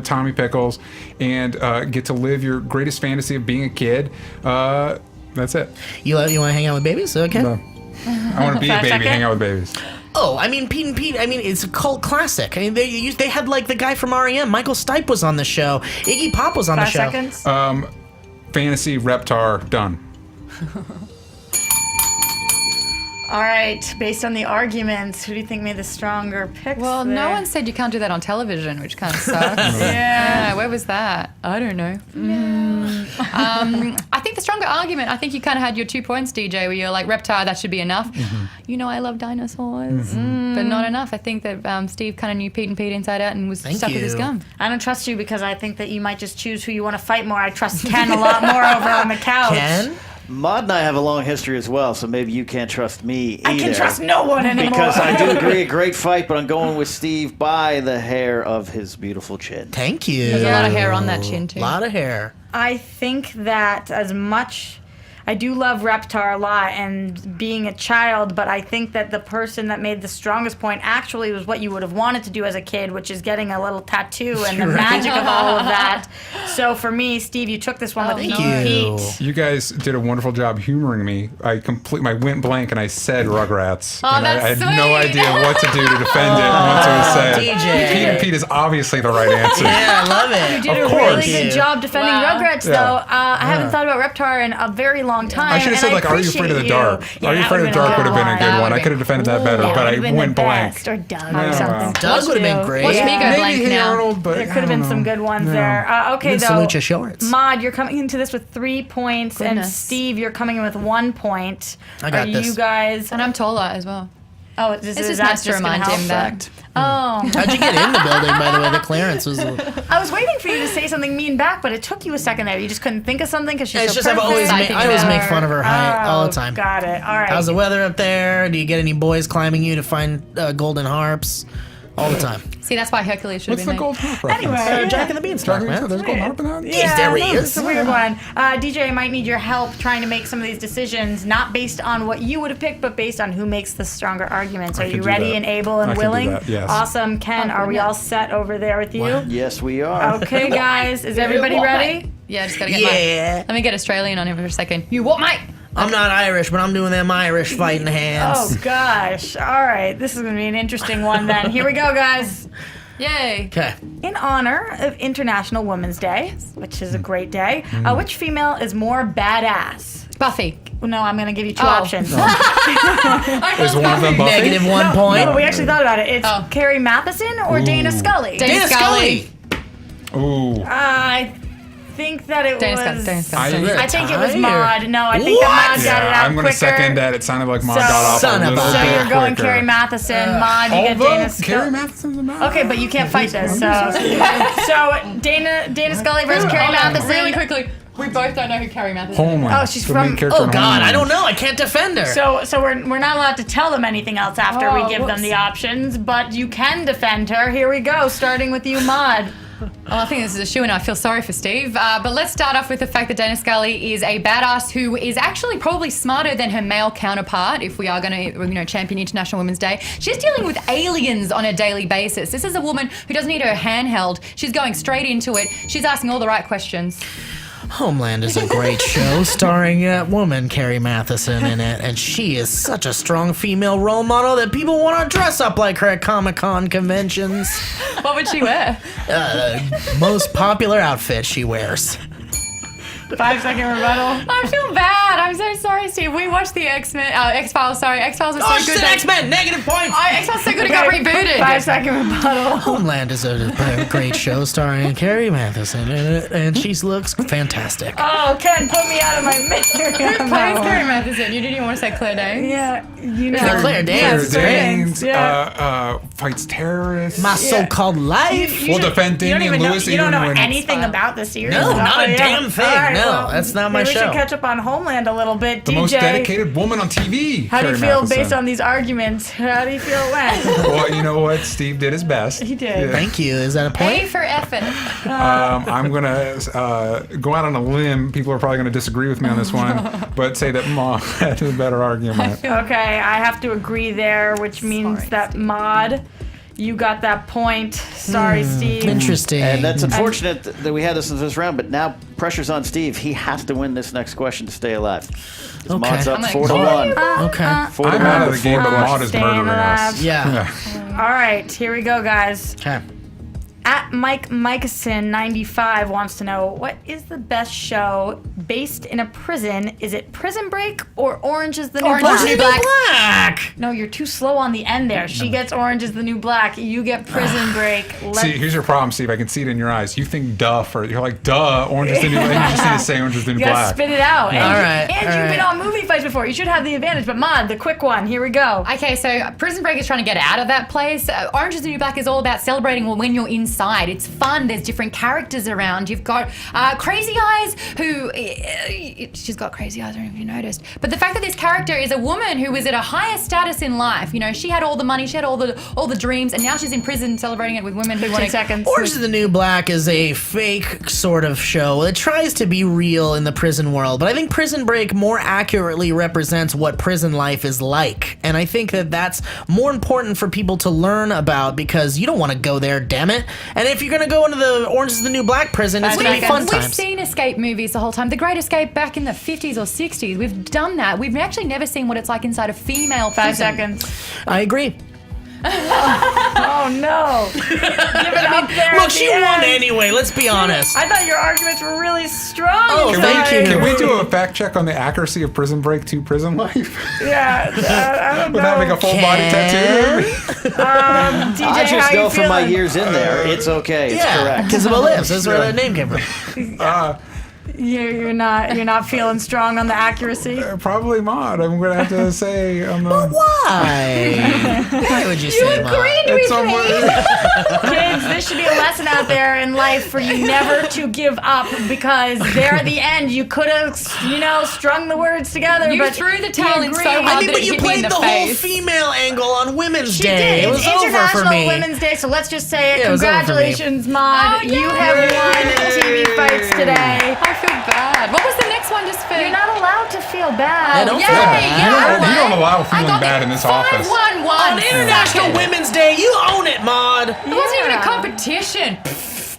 Tommy Pickles, and get to live your greatest fantasy of being a kid. That's it. You want to hang out with babies? Okay. No. I want to be a baby, hang out with babies. Oh, I mean, Pete and Pete, I mean, it's a cult classic. I mean, they had, like, the guy from REM. Michael Stipe was on the show. Iggy Pop was on the 5 show. seconds. Fantasy, Reptar, done. All right, based on the arguments, who do you think made the stronger picks? Well, there? no one said you can't do that on television, which kind of sucks. Yeah. Where was that? I don't know. I think the stronger argument, I think you kind of had your 2 points, DJ, where you're like, Reptar, that should be enough. You know I love dinosaurs, but not enough. I think that Steve kind of knew Pete and Pete inside out and was stuck with his gum. I don't trust you because I think that you might just choose who you want to fight more. I trust Ken a lot more over on the couch. Ken? Maude and I have a long history as well, so maybe you can't trust me either. I can trust no one anymore. Because I do agree, a great fight, but I'm going with Steve by the hair of his beautiful chin. Thank you. There's a lot of hair on that chin, too. A lot of hair. I think that as much... I do love Reptar a lot and being a child, but I think that the person that made the strongest point actually was what you would have wanted to do as a kid, which is getting a little tattoo and the magic of all of that. So for me, Steve, you took this one with thank Pete. You guys did a wonderful job humoring me. I went blank and I said Rugrats. Oh, and that's I had sweet. no idea what to do to defend it once it was said. DJ. Pete and Pete is obviously the right answer. Yeah, I love it. You did a course. really good job defending Wow. Rugrats, Yeah. though. I haven't thought about Reptar in a very long time. I should have said, like, Are You Afraid of the Dark? Are You Afraid of the Dark would have been a good one. I could have defended that better, but I went blank. Or Doug Yeah, or something. well. Doug would have been great. Watch me go Maybe blank Hey now. Arnold, but There could I have been don't some know. good ones Yeah. there. Okay, Even though. Salute Shorts. Maud, you're coming into this with 3 points, and Goodness. Steve, you're coming in with 1 point. I got Are this. you guys? And I'm taller as well. Oh, is It's just that nice to just gonna remind help? him that. Oh, How'd you get in the building, by the way? The clearance was... I was waiting for you to say something mean back, but it took you a second there. You just couldn't think of something because she's It's so just I perfect. always make fun of her height all the time. Got it. All right. How's the weather up there? Do you get any boys climbing you to find golden harps? All the time. See, that's why Hercules should What's have the been gold harp reference? Anyway. Jack and the Beanstalk, man. There's gold harp in that? Yes, there he no, is. It's a weird one. DJ, I might need your help trying to make some of these decisions, not based on what you would have picked, but based on who makes the stronger arguments. Are can you do ready that. and able and I can do willing? that, yes. Awesome. Ken, are we all set over there with you? What? Yes, we are. Okay, guys. Is everybody ready? Yeah, just gotta get Yeah. Let me get Australian on him for a second. You what, mate? I'm not Irish, but I'm doing them Irish fighting hands. Oh, gosh. All right. This is going to be an interesting one then. Here we go, guys. Yay. Okay. In honor of International Women's Day, which is a great day, which female is more badass? Buffy. No, I'm going to give you 2 Oh. options. Is one of them Buffy? -1 point. No, we actually thought about it. It's Oh. Carrie Matheson or Dana Scully. Dana Scully. Ooh. I think that it Dana was. Scully. Dana Scully. I think it was Tie or- Maud. No, I think What? that Maud got it Yeah, out I'm going to quicker. second that. It sounded like Maude So- got off Son a of little a- So bit you're going quicker. Carrie Matheson. Maud, you get Dana Although Scully. Carrie Matheson's a man. Okay, but you can't fight this. So Dana Scully versus Carrie Matheson. Really quickly, we both don't know who Carrie Matheson is. Homeland. Oh, she's The main from- character Oh, in God, Homeland. I don't know. I can't defend her. So we're not allowed to tell them anything else after we Oh, give them whoops. the options, but you can defend her. Here we go, starting with you, Maud. Well, I think this is a shoe, and I feel sorry for Steve. But let's start off with the fact that Dana Scully is a badass who is actually probably smarter than her male counterpart. If we are going to, champion International Women's Day, she's dealing with aliens on a daily basis. This is a woman who doesn't need her hand held. She's going straight into it. She's asking all the right questions. Homeland is a great show starring a woman, Carrie Matheson, in it, and she is such a strong female role model that people want to dress up like her at Comic-Con conventions. What would she wear? Most popular outfit she wears. 5-second rebuttal. I feel bad. God, I'm so sorry, Steve. We watched the X-Files. Sorry, X-Files was Oh, so she's good. an X-Men. Negative points. X-Files so good it got rebooted. 5-second rebuttal. Homeland is a great show starring Carrie Matheson in it, and she looks fantastic. Oh, Ken, put me out of my misery. Who plays Carrie Matheson? You didn't even want to say Claire Danes? Yeah, you know. Claire Danes. Danes, Yeah. fights terrorists. My so-called life. We'll defend You don't Damian even know, Lewis you don't even know when anything about the series. No, not a Yeah. damn thing. All right, No, that's not my maybe show. We should catch up on Homeland a little bit. the DJ, most dedicated woman on TV. how do you Carrie feel Matheson. based on these arguments? How do you feel it went? Well, you know what? Steve did his best. He did. Thank you. Is that a point? A for effort. I'm gonna go out on a limb. People are probably gonna disagree with me on this one, but say that Mom had the better argument. Okay, I have to agree there, which means Sorry, that Maude, you got that point. Sorry, Steve. Interesting. And that's unfortunate that we had this in this round, but now pressure's on Steve. He has to win this next question to stay alive. His Okay. Maud's up I'm gonna 4-1. Okay. 4-1 I'm out of the before game, but the Maud is Staying murdering alive. us. Yeah. All right, here we go, guys. Okay. At Mike Mikeson 95 wants to know, what is the best show based in a prison? Is it Prison Break or Orange is the New Orange Black? is the New Black. Black. No, you're too slow on the end there. She gets Orange is the New Black. You get Prison Break. See, here's your problem, Steve. I can see it in your eyes. You think duh first. You're like, duh, Orange is the New Black. You just need to say Orange is the New You gotta Black. spit it out. And, All right, and all you've been right. on movie fights before. You should have the advantage. But Maude, the quick one. Here we go. Okay, so Prison Break is trying to get out of that place. Orange is the New Black is all about celebrating when you're inside. It's fun. There's different characters around. You've got Crazy Eyes, who she's got crazy eyes. I don't know if you noticed. But the fact that this character is a woman who is at a higher status in life. You know, she had all the money, she had all the dreams, and now she's in prison celebrating it with women who want 15 to. seconds. Orange is the New Black is a fake sort of show. It tries to be real in the prison world, but I think Prison Break more accurately represents what prison life is like. And I think that that's more important for people to learn about because you don't want to go there, damn it. And if you're going to go into the Orange is the New Black prison, it's going to be fun We've times. seen escape movies the whole time. The Great Escape back in the 50s or 60s. We've done that. We've actually never seen what it's like inside a female 5 prison. seconds. I agree. Oh, no. Give it up there. Look, at she the won end. anyway, let's be honest. I thought your arguments were really strong. Oh, thank you. Can we do a fact check on the accuracy of Prison Break to prison life? Yeah, I don't know. With having a full body tattoo? DJ, I just how you go from my feeling? years in there. It's okay. It's Yeah, correct. Kizabah lives. That's where that name came from. You're not feeling strong on the accuracy. Probably Maud. I'm going to have to say on the... Why? Why would you say that? It's somewhere. Kids, this should be a lesson out there in life for you never to give up because there at the end you could have, strung the words together. You but threw the towel in so agreed. hard I mean, that but it you hit me in played the the whole face. female angle on Women's She Day. did. It was It's over International for me. Women's Day, so let's just say it. Yeah, it was over for me. Congratulations, Maude. Oh, You yay. have won TV fights today. I feel bad. What was the next one? Just for You're not allowed to feel bad. Yeah, don't Yay, feel bad. yeah, You don't allow I feeling got bad it. in this office. 5-1-1. On International Women's Day, you own it, Maud. It wasn't even a Yeah. competition.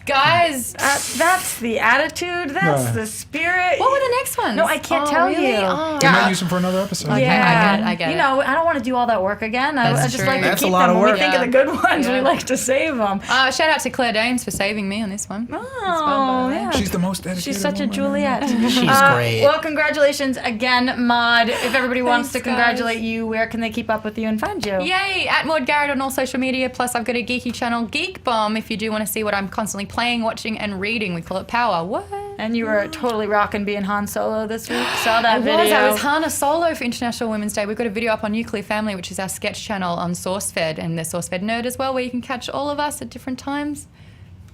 Guys. That's the attitude. That's Yeah. the spirit. What were the next ones? No, I can't tell really? you. Oh. We might use them for another episode. Okay, I get it. I don't want to do all that work again. I That's just true. like to That's a keep lot them. of When we work. think of the good ones, we Yeah. like to save them. Shout out to Claire Danes for saving me on this one. Oh, yeah. She's the most dedicated She's such a woman. Juliet. She's great. Well, congratulations again, Maude. If everybody wants to Thanks, guys. congratulate you, where can they keep up with you and find you? Yay! At Maud Garrett on all social media. Plus, I've got a geeky channel, Geek Bomb, if you do want to see what I'm constantly playing, watching, and reading. We call it Power. What? And you were totally rocking being Han Solo this week. Saw that video. I was Hannah Solo for International Women's Day. We've got a video up on Nuclear Family, which is our sketch channel on SourceFed, and the SourceFed Nerd as well, where you can catch all of us at different times.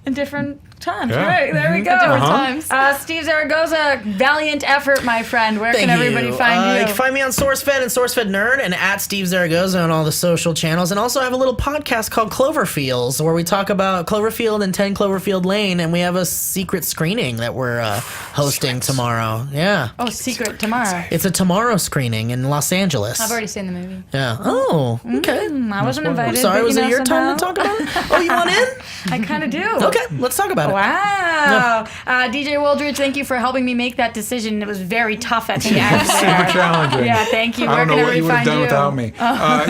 in different times. Yeah. Right, there we go. Different times. Steve Zaragoza, valiant effort, my friend. Where can everybody find you? You can find me on SourceFed and SourceFed Nerd and at Steve Zaragoza on all the social channels. And also I have a little podcast called Cloverfields where we talk about Cloverfield and 10 Cloverfield Lane, and we have a secret screening that we're hosting tomorrow. Yeah. Oh, secret tomorrow. It's a tomorrow screening in Los Angeles. I've already seen the movie. Yeah. Oh, okay. I wasn't invited. Sorry, but, was you it know, your somehow. time to talk about it? Oh, you want in? I kind of do. Okay. Okay, let's talk about it. Wow. DJ Wooldridge, thank you for helping me make that decision. It was very tough at the end. Super challenging. Yeah, thank you. I don't know what you would have done without you? me.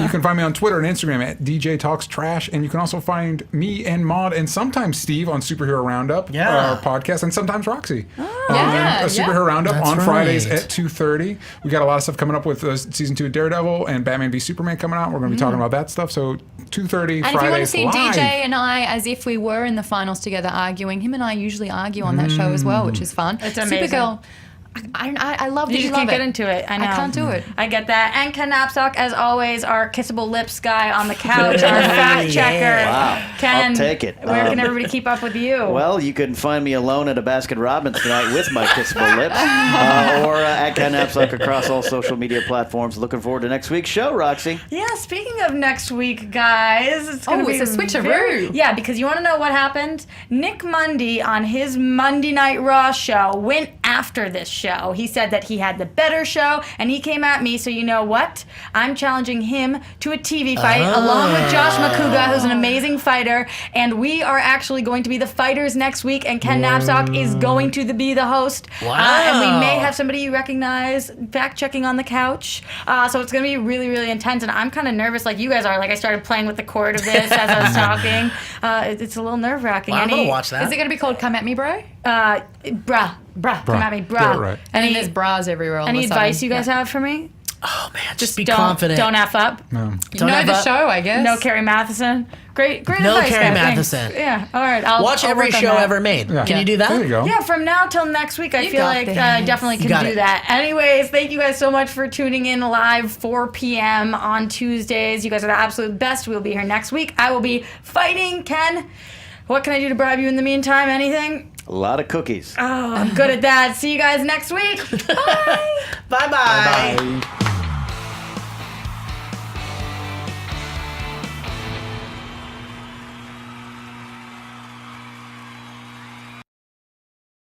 You can find me on Twitter and Instagram at DJ Talks Trash, and you can also find me and Maud and sometimes Steve on Superhero Roundup, our podcast, and sometimes Roxy. Yeah, a Superhero Roundup That's on Fridays right. at 2:30. We got a lot of stuff coming up with season 2 of Daredevil and Batman v Superman coming out. We're going to be talking about that stuff. So 2:30 And Fridays if you want to see live. DJ and I as if we were in the finals together arguing, him and I usually argue on that show as well, which is fun. It's amazing. Supergirl, I love that You you just love can't it. get into it. I know. I can't do it. I get that. And Ken Knapsack, as always, our kissable lips guy on the couch, our fact checker. Wow. Ken, I'll take it. Where can everybody keep up with you? Well, you can find me alone at a Baskin Robbins tonight with my kissable lips, or at Ken Knapsack across all social media platforms. Looking forward to next week's show, Roxy. Yeah, speaking of next week, guys, it's going to be it's a switcheroo. Yeah, because you want to know what happened? Nick Mundy on his Monday Night Raw show went after this show. He said that he had the better show, and he came at me, so you know what? I'm challenging him to a TV fight along with Josh Makuga, who's an amazing fighter, and we are actually going to be the fighters next week, and Ken Knapsack is going to be the host. Wow. And we may have somebody you recognize fact-checking on the couch. So it's going to be really, really intense, and I'm kind of nervous like you guys are. Like, I started playing with the cord of this as I was talking. It's a little nerve-wracking. Well, I'm going to watch that. Is it going to be called Come At Me, Bro? Bruh, come at me, bruh. Get it right. And then there's bras everywhere all Any of a sudden. advice you guys have for me? Oh, man, just be don't, confident. Don't F up. No. Don't know have the a- show, I guess. No Carrie Matheson. Great No advice, Carrie guys. Thanks. Matheson. Yeah, all right. I'll Watch every work on show that. ever made. Yeah. Can you do that? There you go. Yeah, from now till next week, I You feel got like this. I definitely can got do it. that. Anyways, thank you guys so much for tuning in live 4 p.m. on Tuesdays. You guys are the absolute best. We'll be here next week. I will be fighting Ken. What can I do to bribe you in the meantime? Anything? A lot of cookies. Oh, I'm good at that. See you guys next week. Bye. Bye-bye. Bye.